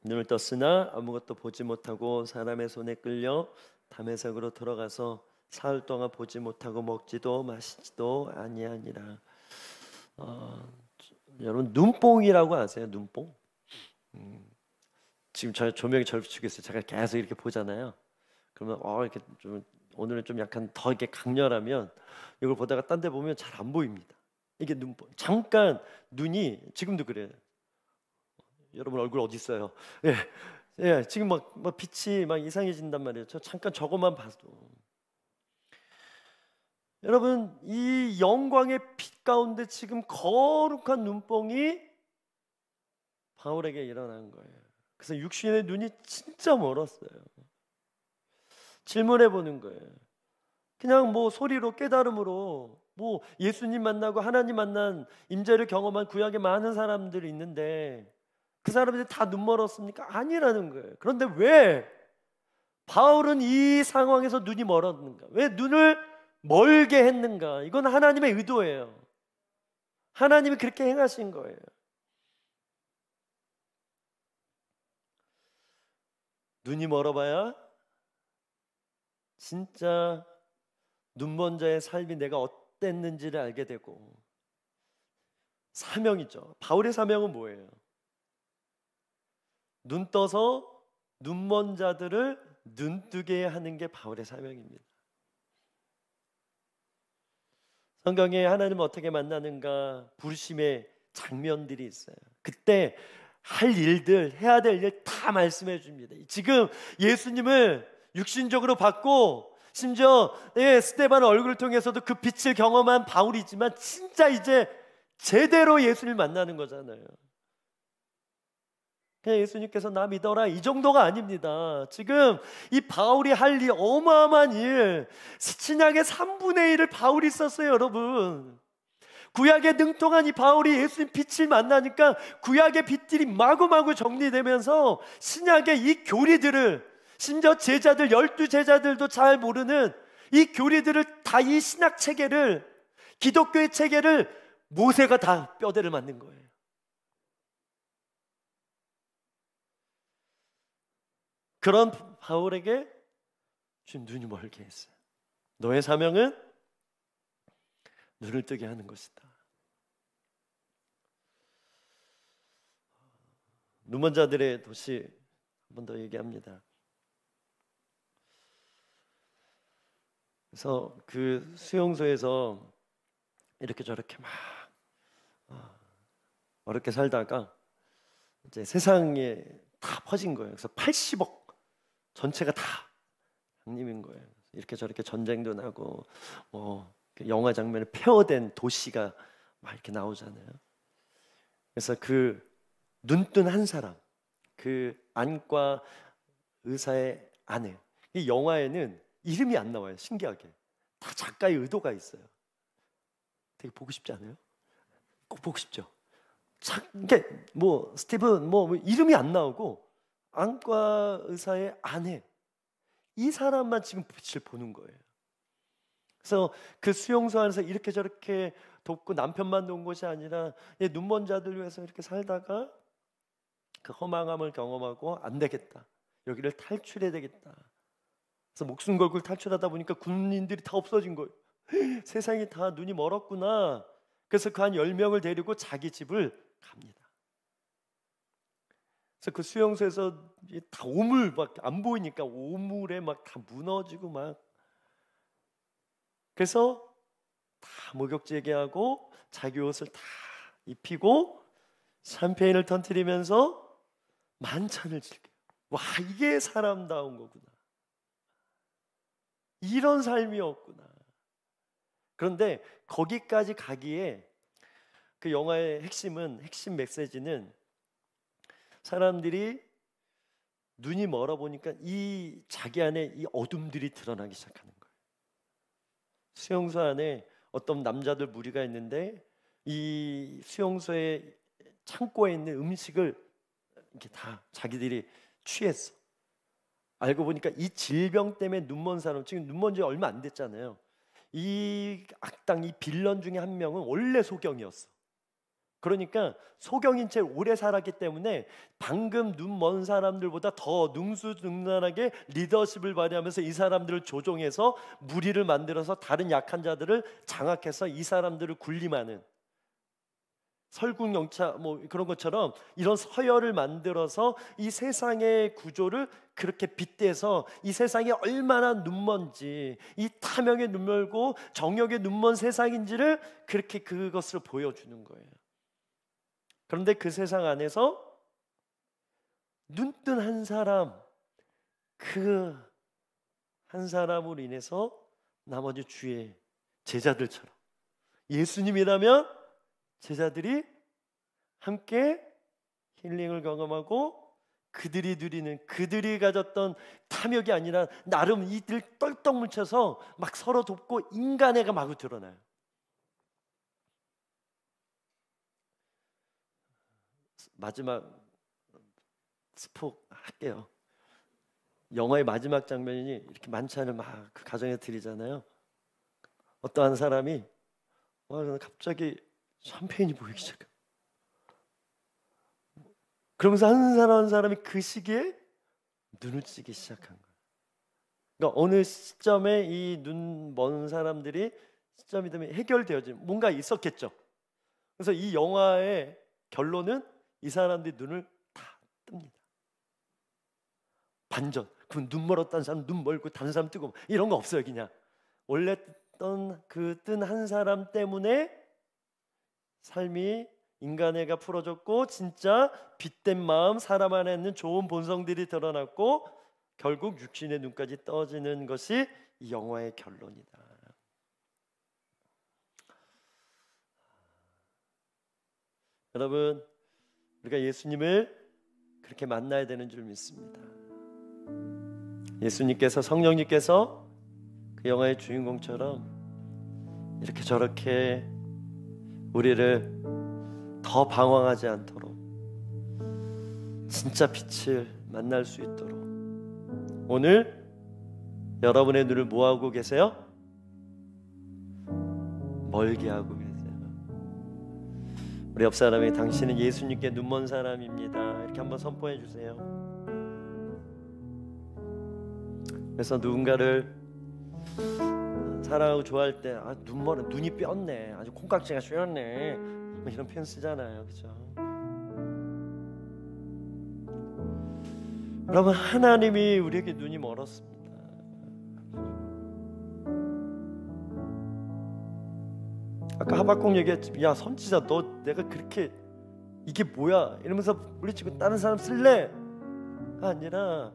눈을 떴으나 아무것도 보지 못하고 사람의 손에 끌려 담에색으로 들어가서 사흘 동안 보지 못하고 먹지도 마시지도 아니하니라. 여러분 눈뽕이라고 아세요? 눈뽕? 지금 저 조명이 저를 비추고 있어요. 제가 계속 이렇게 보잖아요. 그러면 이렇게 좀 오늘은 좀 약간 더 이렇게 강렬하면 이걸 보다가 딴 데 보면 잘 안 보입니다. 이게 눈뽕. 잠깐 눈이 지금도 그래요. 여러분 얼굴 어디 있어요? 지금 막 빛이 막 이상해진단 말이에요. 저 잠깐 저것만 봐도. 여러분 이 영광의 빛 가운데 지금 거룩한 눈뽕이 바울에게 일어난 거예요. 그래서 육신의 눈이 진짜 멀었어요. 질문해 보는 거예요. 그냥 뭐 소리로 깨달음으로 뭐 예수님 만나고 하나님 만난 임재를 경험한 구약에 많은 사람들이 있는데 그 사람들이 다 눈 멀었습니까? 아니라는 거예요. 그런데 왜 바울은 이 상황에서 눈이 멀었는가? 왜 눈을 멀게 했는가? 이건 하나님의 의도예요. 하나님이 그렇게 행하신 거예요. 눈이 멀어봐야 진짜 눈먼 자의 삶이 내가 어땠는지를 알게 되고, 사명이죠. 바울의 사명은 뭐예요? 눈 떠서 눈먼 자들을 눈뜨게 하는 게 바울의 사명입니다. 성경에 하나님을 어떻게 만나는가 부르심의 장면들이 있어요. 그때 할 일들, 해야 될 일 다 말씀해 줍니다. 지금 예수님을 육신적으로 받고 심지어 스데반 얼굴을 통해서도 그 빛을 경험한 바울이지만 진짜 이제 제대로 예수를 만나는 거잖아요. 그냥 예수님께서 나 믿어라 이 정도가 아닙니다. 지금 이 바울이 할 일, 어마어마한 일, 신약의 3분의 1을 바울이 썼어요, 여러분. 구약에 능통한 이 바울이 예수님 빛을 만나니까 구약의 빛들이 마구마구 정리되면서 신약의 이 교리들을, 심지어 제자들, 12제자들도 잘 모르는 이 교리들을 다, 이 신학 체계를, 기독교의 체계를 모세가 다 뼈대를 맞는 거예요. 그런 바울에게 주님 눈이 멀게 했어요. 너의 사명은 눈을 뜨게 하는 것이다. 눈먼 자들의 도시 한 번 더 얘기합니다. 그래서 그 수용소에서 이렇게 저렇게 막 어렵게 살다가 이제 세상에 다 퍼진 거예요. 그래서 80억 전체가 다 장님인 거예요. 이렇게 저렇게 전쟁도 나고 영화 장면에 폐허된 도시가 막 이렇게 나오잖아요. 그래서 그 눈뜬 한 사람, 그 안과 의사의 아내, 이 영화에는 이름이 안 나와요. 신기하게 다 작가의 의도가 있어요. 되게 보고 싶지 않아요? 꼭 보고 싶죠. 이게 뭐 스티븐 뭐 이름이 안 나오고 안과 의사의 아내, 이 사람만 지금 빛을 보는 거예요. 그래서 그 수용소 안에서 이렇게 저렇게 돕고 남편만 도운 것이 아니라 눈먼 자들 위해서 이렇게 살다가 그 허망함을 경험하고 안 되겠다, 여기를 탈출해야 되겠다. 그래서 목숨 걸고 탈출하다 보니까 군인들이 다 없어진 거예요. 세상이 다 눈이 멀었구나. 그래서 그 한 10명을 데리고 자기 집을 갑니다. 그래서 그 수용소에서 다 오물 막 안 보이니까 오물에 막 다 무너지고 막, 그래서 다 목욕제기하고 자기 옷을 다 입히고 샴페인을 터뜨리면서 만찬을 즐겨요. 와, 이게 사람다운 거구나. 이런 삶이었구나. 그런데 거기까지 가기에 그 영화의 핵심 메시지는, 사람들이 눈이 멀어 보니까 이 자기 안에 이 어둠들이 드러나기 시작하는 거예요. 수용소 안에 어떤 남자들 무리가 있는데 이 수용소의 창고에 있는 음식을 이렇게 다 자기들이 취했어. 알고 보니까 이 질병 때문에 눈먼 사람, 지금 눈먼 지 얼마 안 됐잖아요. 이 악당, 이 빌런 중에 한 명은 원래 소경이었어. 그러니까 소경인 채 오래 살았기 때문에 방금 눈먼 사람들보다 더 능수능란하게 리더십을 발휘하면서 이 사람들을 조종해서 무리를 만들어서 다른 약한 자들을 장악해서 이 사람들을 군림하는, 설국열차 뭐 그런 것처럼 이런 서열을 만들어서 이 세상의 구조를 그렇게 빗대서 이 세상이 얼마나 눈먼지, 이 탐욕에 눈멀고 정욕에 눈먼 세상인지를 그렇게 그것을 보여주는 거예요. 그런데 그 세상 안에서 눈뜬 한 사람, 그 한 사람으로 인해서 나머지 주의 제자들처럼, 예수님이라면 제자들이 함께 힐링을 경험하고 그들이 누리는, 그들이 가졌던 탐욕이 아니라 나름 이들 떨떡 뭉쳐서 막 서로 돕고 인간애가 마구 드러나요. 마지막 스포 할게요. 영화의 마지막 장면이 이렇게 만찬을 막 그 가정에 드리잖아요. 어떠한 사람이 갑자기 샴페인이 보이기 시작해요. 그러면서 한 사람 한 사람이 그 시기에 눈을 찌기 시작한 거예요. 그러니까 어느 시점에 이 눈 먼 사람들이 시점이 되면 해결되어지는 뭔가 있었겠죠. 그래서 이 영화의 결론은 이 사람들이 눈을 다 뜹니다. 반전. 그럼 눈 멀었다는 사람 눈 멀고 다른 사람 뜨고 이런 거 없어요. 그냥 원래 뜬 한 사람 때문에 삶이 인간애가 풀어졌고 진짜 빛된 마음, 사람 안에 있는 좋은 본성들이 드러났고 결국 육신의 눈까지 떠지는 것이 이 영화의 결론이다. 여러분, 우리가 예수님을 그렇게 만나야 되는 줄 믿습니다. 예수님께서, 성령님께서 그 영화의 주인공처럼 이렇게 저렇게 우리를 더 방황하지 않도록 진짜 빛을 만날 수 있도록 오늘 여러분의 눈을 뭐하고 계세요? 멀게 하고 계세요. 우리 옆 사람이 당신은 예수님께 눈먼 사람입니다. 이렇게 한번 선포해 주세요. 그래서 누군가를 사랑하고 좋아할 때 눈이 뼈었네, 아주 콩깍지가 쇠었네, 이런 표현 쓰잖아요. 그렇죠? 여러분, 하나님이 우리에게 눈이 멀었습니다. 아까 하박국 얘기했지. 야 선지자, 너 내가 그렇게 이게 뭐야 이러면서 물리치고 다른 사람 쓸래? 아니라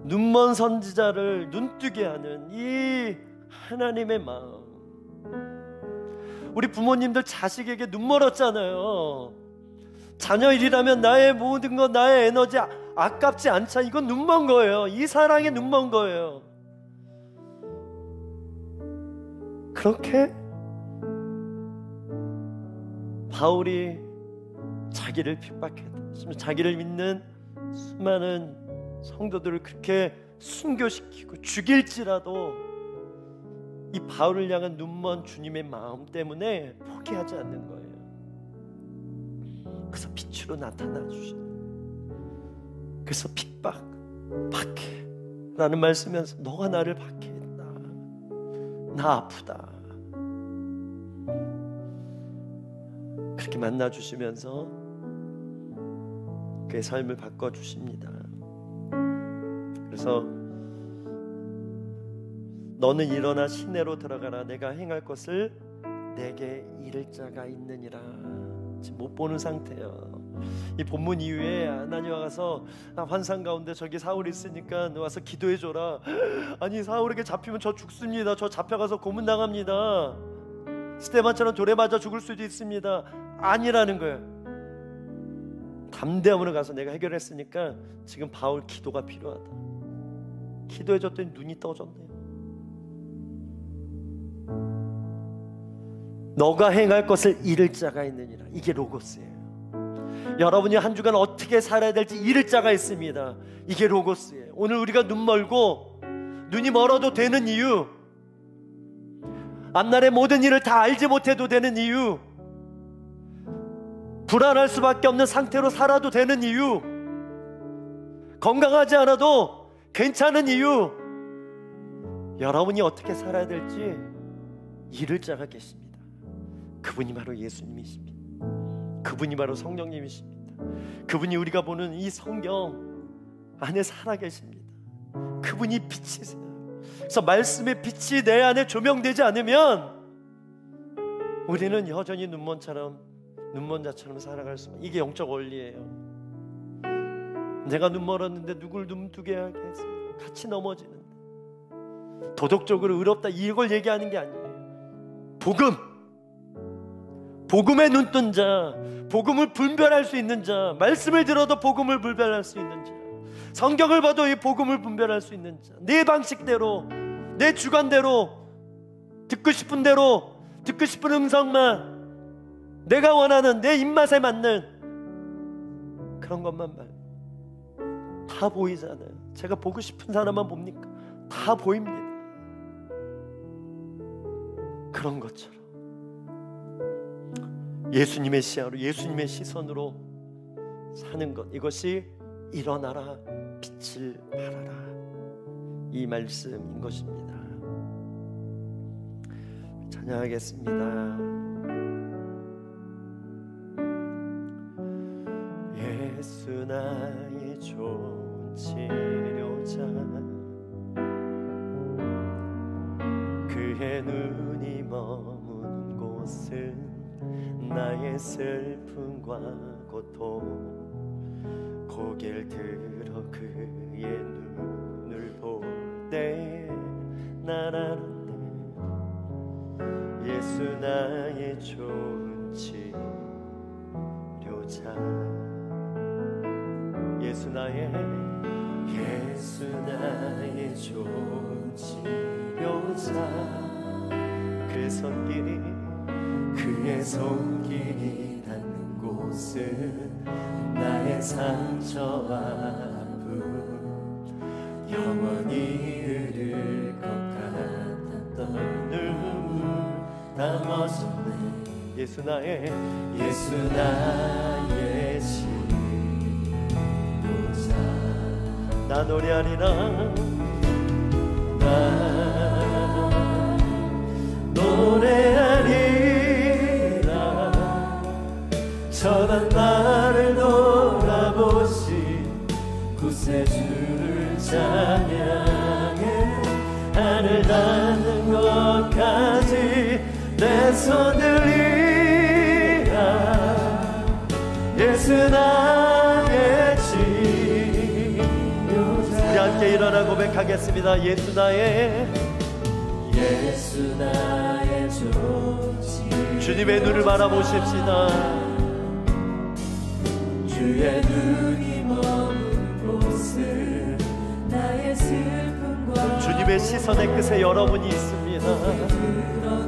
눈먼 선지자를 눈뜨게 하는 이 하나님의 마음. 우리 부모님들 자식에게 눈 멀었잖아요. 자녀 일이라면 나의 모든 것, 나의 에너지 아깝지 않자. 이건 눈먼 거예요. 이 사랑에 눈먼 거예요. 그렇게 바울이 자기를 핍박했다. 자기를 믿는 수많은 성도들을 그렇게 순교시키고 죽일지라도 이 바울을 향한 눈먼 주님의 마음 때문에 포기하지 않는 거예요. 그래서 빛으로 나타나 주시는. 그래서 핍박, 박해 라는 말씀에서 너가 나를 박해했다, 나 아프다, 그렇게 만나주시면서 그의 삶을 바꿔주십니다. 그래서 너는 일어나 시내로 들어가라. 내가 행할 것을 내게 이를 자가 있느니라. 지금 못 보는 상태예요. 이 본문 이후에 아나니와 가서 환상 가운데 저기 사울이 있으니까 와서 기도해줘라. 아니 사울에게 잡히면 저 죽습니다. 저 잡혀가서 고문당합니다. 스데반처럼 돌에 맞아 죽을 수도 있습니다. 아니라는 거예요. 담대함으로 가서 내가 해결했으니까 지금 바울 기도가 필요하다. 기도해줬더니 눈이 떠졌네요. 너가 행할 것을 이를 자가 있느니라. 이게 로고스예요. 여러분이 한 주간 어떻게 살아야 될지 이를 자가 있습니다. 이게 로고스예요. 오늘 우리가 눈 멀고 눈이 멀어도 되는 이유, 앞날의 모든 일을 다 알지 못해도 되는 이유, 불안할 수밖에 없는 상태로 살아도 되는 이유, 건강하지 않아도 괜찮은 이유, 여러분이 어떻게 살아야 될지 이를 자가 계십니다. 그분이 바로 예수님이십니다. 그분이 바로 성령님이십니다. 그분이 우리가 보는 이 성경 안에 살아계십니다. 그분이 빛이세요. 그래서 말씀의 빛이 내 안에 조명되지 않으면 우리는 여전히 눈먼 자처럼 살아갈 수만. 이게 영적 원리예요. 내가 눈 멀었는데 누굴 눈뜨게 하게 했습니다. 같이 넘어지는데 도덕적으로 의롭다 이걸 얘기하는 게 아니에요. 복음에 눈뜬 자, 복음을 분별할 수 있는 자, 말씀을 들어도 복음을 분별할 수 있는 자, 성경을 봐도 이 복음을 분별할 수 있는 자, 내 방식대로, 내 주관대로, 듣고 싶은 대로, 듣고 싶은 음성만, 내가 원하는 내 입맛에 맞는 그런 것만 말고 다 보이잖아요. 제가 보고 싶은 사람만 봅니까? 다 보입니다. 그런 것처럼 예수님의 시야로, 예수님의 시선으로 사는 것, 이것이 일어나라 빛을 발하라 이 말씀인 것입니다. 찬양하겠습니다. 예수 나의 좋은 치료자, 그의 눈이 머문 곳은 나의 슬픔과 고통, 고개를 들어 그의 눈을 볼 때에 난 알았네. 예수 나의 좋은 치료자, 예수 나의 좋은 치료자, 그의 손길이 닿는 곳은 나의 상처와 아픔, 영원히 흐를 것 같았던 눈물 다 멎었네. 예수 나의 치료자, 나 노래하리라, 나 노래하리라. 전한 나를 돌아보신 구세주를 찬양해. 하늘 닿는 것까지 내 손 들리라. 예수 나의 치료자. 우리 함께 일어나 고백하겠습니다. 예수 나의 좋은 치료자. 주님의 눈을 바라보십시다. 주의 눈이 머문 곳은 나의 슬픔과 주님의 시선의 끝에 여러분이 있습니다.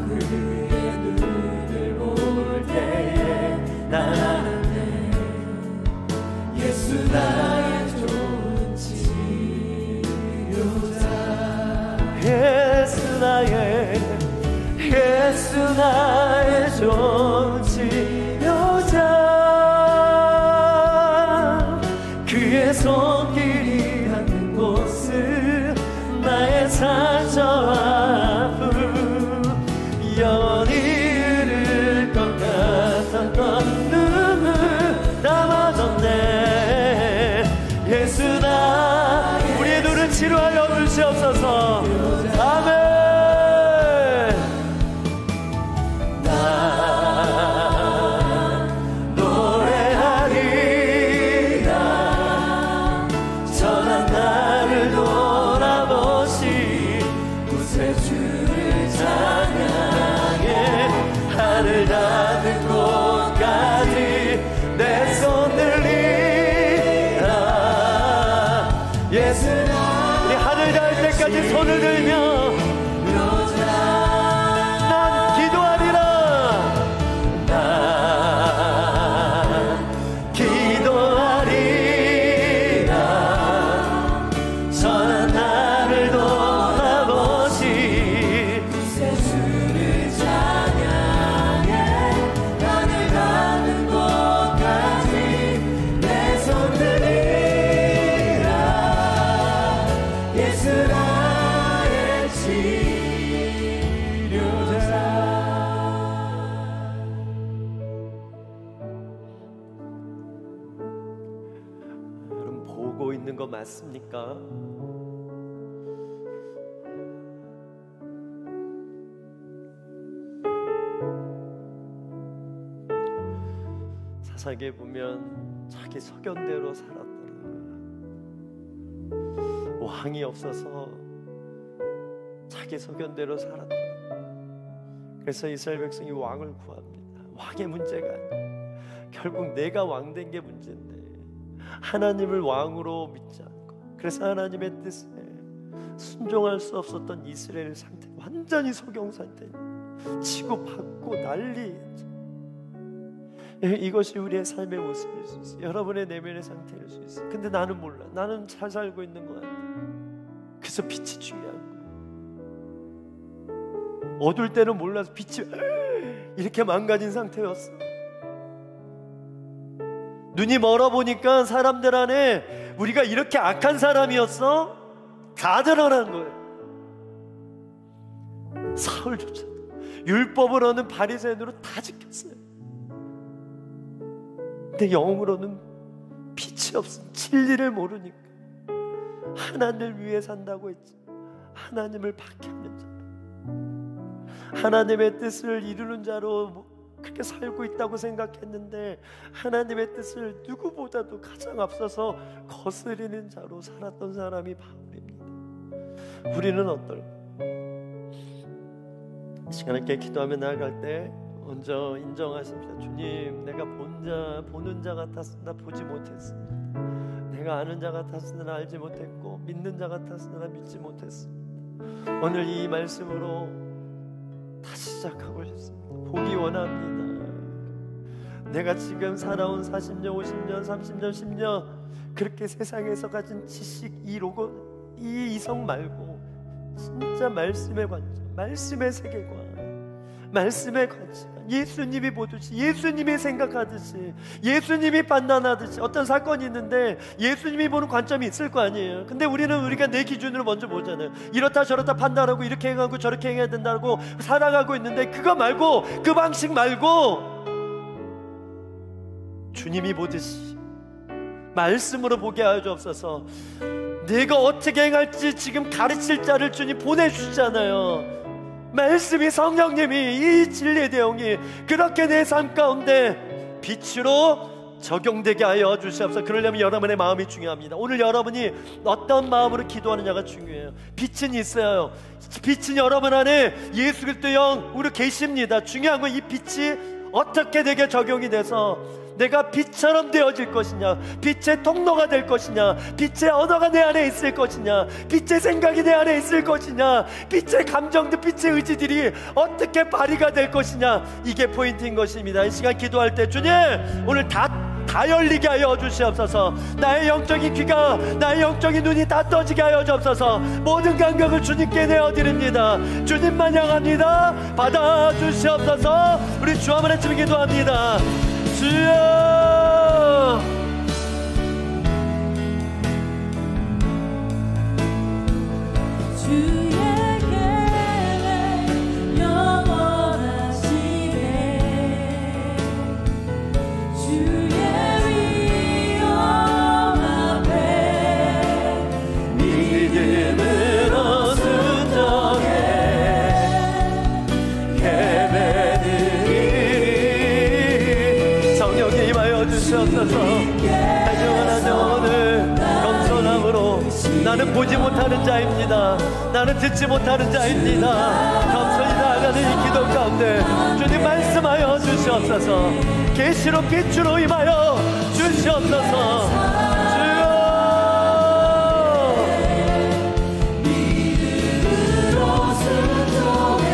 그의 눈을 볼 때에 나는 예수 나의 좋은 치료자. 예수 나의 좋은 치료자, 그의 손길이 닿는 곳은 나의 상처와 아픔, 영원히 흐를 것 같았던 눈물 다 멎었네. 예수 나 우리의 눈을 치료하여 주시옵소서. 아멘. 손을 들며 난 기도하리라. 난 기도하리라. 선한 나를 돌아보시 구세주를 찬양해. 하늘 닿는 곳까지 내 손 들리라. 예수라 거 맞습니까? 사사기에 보면 자기 소견대로 살았더라. 왕이 없어서 자기 소견대로 살았더라. 그래서 이스라엘 백성이 왕을 구합니다. 왕의 문제가 아니야. 결국 내가 왕 된 게 문제인데 하나님을 왕으로 믿지 않고, 그래서 하나님의 뜻에 순종할 수 없었던 이스라엘 상태, 완전히 소경 상태, 치고받고 난리. 이것이 우리의 삶의 모습일 수 있어요. 여러분의 내면의 상태일 수 있어요. 근데 나는 몰라. 나는 잘 살고 있는 것 같아. 그래서 빛이 중요한 거예요. 어두울 때는 몰라서 빛이 이렇게 망가진 상태였어. 눈이 멀어 보니까 사람들 안에 우리가 이렇게 악한 사람이었어? 다 드러난 거예요. 사울조차 율법으로는 바리새인으로 다 지켰어요. 근데 영으로는 빛이 없음, 진리를 모르니까 하나님을 위해 산다고 했지. 하나님을 박해하는 자로, 하나님의 뜻을 이루는 자로 그렇게 살고 있다고 생각했는데 하나님의 뜻을 누구보다도 가장 앞서서 거스리는 자로 살았던 사람이 바울입니다. 우리는 어떨까? 시간을 깨 기도하며 나아갈 때 먼저 인정하십시오. 주님, 내가 보는 자 같았으나 보지 못했습니다. 내가 아는 자 같았으나 알지 못했고 믿는 자 같았으나 믿지 못했습니다. 오늘 이 말씀으로 다시 시작하고 싶습니다. 보기 원합니다. 내가 지금 살아온 40년, 50년, 30년, 10년 그렇게 세상에서 가진 지식, 이 로고, 이 이성 말고 진짜 말씀의 관점, 말씀의 세계관, 말씀의 가치관, 예수님이 보듯이, 예수님이 생각하듯이, 예수님이 판단하듯이. 어떤 사건이 있는데 예수님이 보는 관점이 있을 거 아니에요. 근데 우리가 내 기준으로 먼저 보잖아요. 이렇다 저렇다 판단하고 이렇게 행하고 저렇게 행해야 된다고 살아가고 있는데 그거 말고, 그 방식 말고 주님이 보듯이 말씀으로 보게 하여 주옵소서. 내가 어떻게 행할지 지금 가르칠 자를 주님 보내주시잖아요. 말씀이, 성령님이, 이 진리의 내용이 그렇게 내 삶 가운데 빛으로 적용되게 하여 주시옵소서. 그러려면 여러분의 마음이 중요합니다. 오늘 여러분이 어떤 마음으로 기도하느냐가 중요해요. 빛은 있어요. 빛은 여러분 안에 예수 그리스도 영으로 계십니다. 중요한 건 이 빛이 어떻게 내게 적용이 돼서 내가 빛처럼 되어질 것이냐, 빛의 통로가 될 것이냐, 빛의 언어가 내 안에 있을 것이냐, 빛의 생각이 내 안에 있을 것이냐, 빛의 감정들, 빛의 의지들이 어떻게 발휘가 될 것이냐, 이게 포인트인 것입니다. 이 시간 기도할 때 주님, 오늘 다 열리게 하여 주시옵소서. 나의 영적인 귀가, 나의 영적인 눈이 다 떠지게 하여 주옵소서. 모든 감격을 주님께 내어드립니다. 주님만 향합니다. 받아 주시옵소서. 우리 주 한번 외치며 기도합니다. 주여, 주의 계획 영원하시네. 주의 위엄 앞에 믿음으로 순종해 예배드리리. 성령님 임하여 주시옵소서. 하지만 오늘 겸손함으로, 나는 보지 못하는 자입니다. 나는 듣지 못하는 자입니다. 겸손히 나아가는 이 기도 가운데 주님 말씀하여 주시옵소서. 계시로 빛으로 임하여 주시옵소서. 주여, 믿음으로 순종해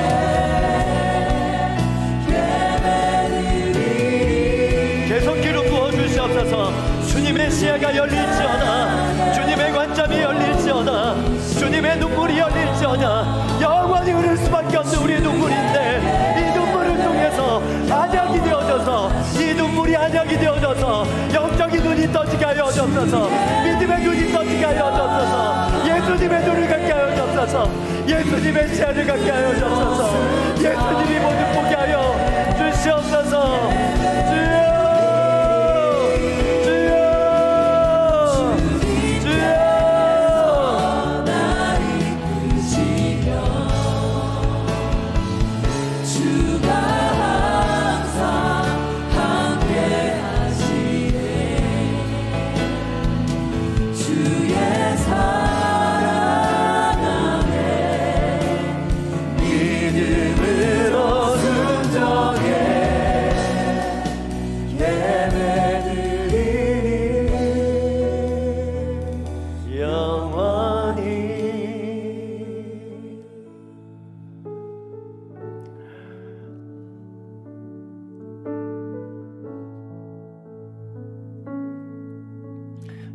예배드리리. 계속 기름 부어 주시옵소서. 주님의 시야가 열릴지어다. 주님의 관점이 열릴지어다. 주님의 눈물이 열릴지어다. 영원히 흐를 수밖에 없는 우리의 눈물인데 이 눈물을 통해서 안약이 되어져서, 이 눈물이 안약이 되어져서 영적인 눈이 떠지게 하여 주옵소서. 믿음의 눈이 떠지게 하여 주옵소서. 예수님의 눈을 갖게 하여 주옵소서. 예수님의 시야를 갖게 하여 주옵소서. 예수님이 모든 보게 하여 주시옵소서. 주여,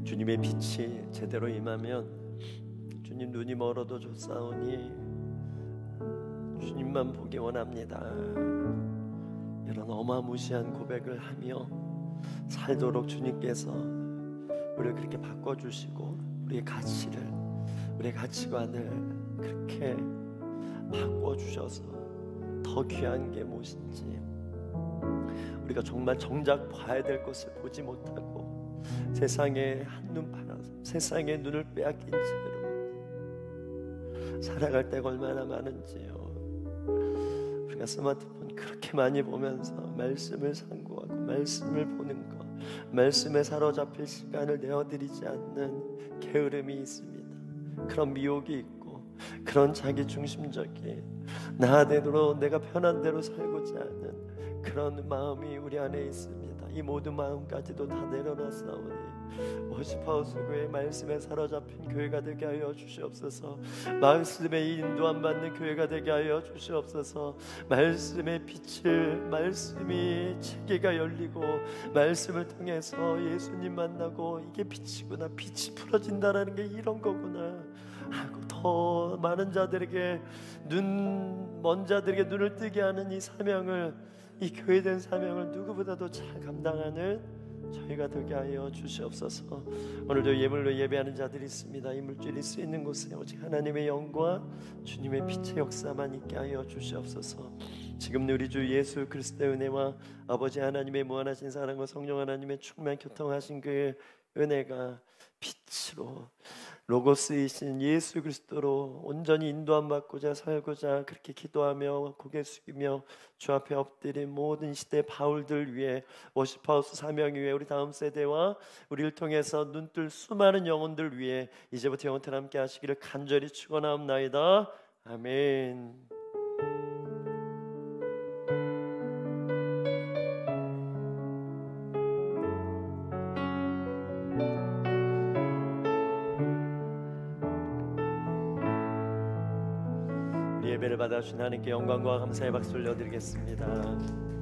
주님의 빛이 제대로 임하면 주님 눈이 멀어도 좋사오니 주님만 보기 원합니다. 이런 어마무시한 고백을 하며 살도록 주님께서 우리를 그렇게 바꿔주시고 우리의 가치를, 우리의 가치관을 그렇게 바꿔주셔서 더 귀한 게 무엇인지, 우리가 정말 정작 봐야 될 것을 보지 못하고 세상에 한눈 팔아서 세상에 눈을 빼앗긴 채로 살아갈 때가 얼마나 많은지요. 우리가 스마트폰 그렇게 많이 보면서 말씀을 상고하고 말씀을 보는 것, 말씀에 사로잡힐 시간을 내어드리지 않는 게으름이 있습니다. 그런 미혹이 있고 그런 자기중심적인 나대로 내가 편한 대로 살고자 하는 그런 마음이 우리 안에 있습니다. 이 모든 마음까지도 다 내려놨사오니 워시파우스 교회 말씀에 사로잡힌 교회가 되게 하여 주시옵소서. 말씀에 인도함 받는 교회가 되게 하여 주시옵소서. 말씀의 빛을, 말씀이 체계가 열리고 말씀을 통해서 예수님 만나고 이게 빛이구나, 빛이 풀어진다라는 게 이런 거구나 하고 더 많은 자들에게, 먼 자들에게 눈을 뜨게 하는 이 사명을, 이 교회된 사명을 누구보다도 잘 감당하는 저희가 되게 하여 주시옵소서. 오늘도 예물로 예배하는 자들이 있습니다. 이 물질이 쓰이는 곳에 오직 하나님의 영과 주님의 빛의 역사만 있게 하여 주시옵소서. 지금 우리 주 예수 그리스도의 은혜와 아버지 하나님의 무한하신 사랑과 성령 하나님의 충만 교통하신 그의 은혜가 빛으로 로고스이신 예수 그리스도로 온전히 인도함 받고자 살고자 그렇게 기도하며 고개 숙이며 주 앞에 엎드린 모든 시대 바울들 위해, 워시파우스 사명 위해, 우리 다음 세대와 우리를 통해서 눈뜰 수많은 영혼들 위해 이제부터 영원토록 함께 하시기를 간절히 축원하옵나이다. 아멘. 예배를 받아주신 하나님께 영광과 감사의 박수를 올려드리겠습니다.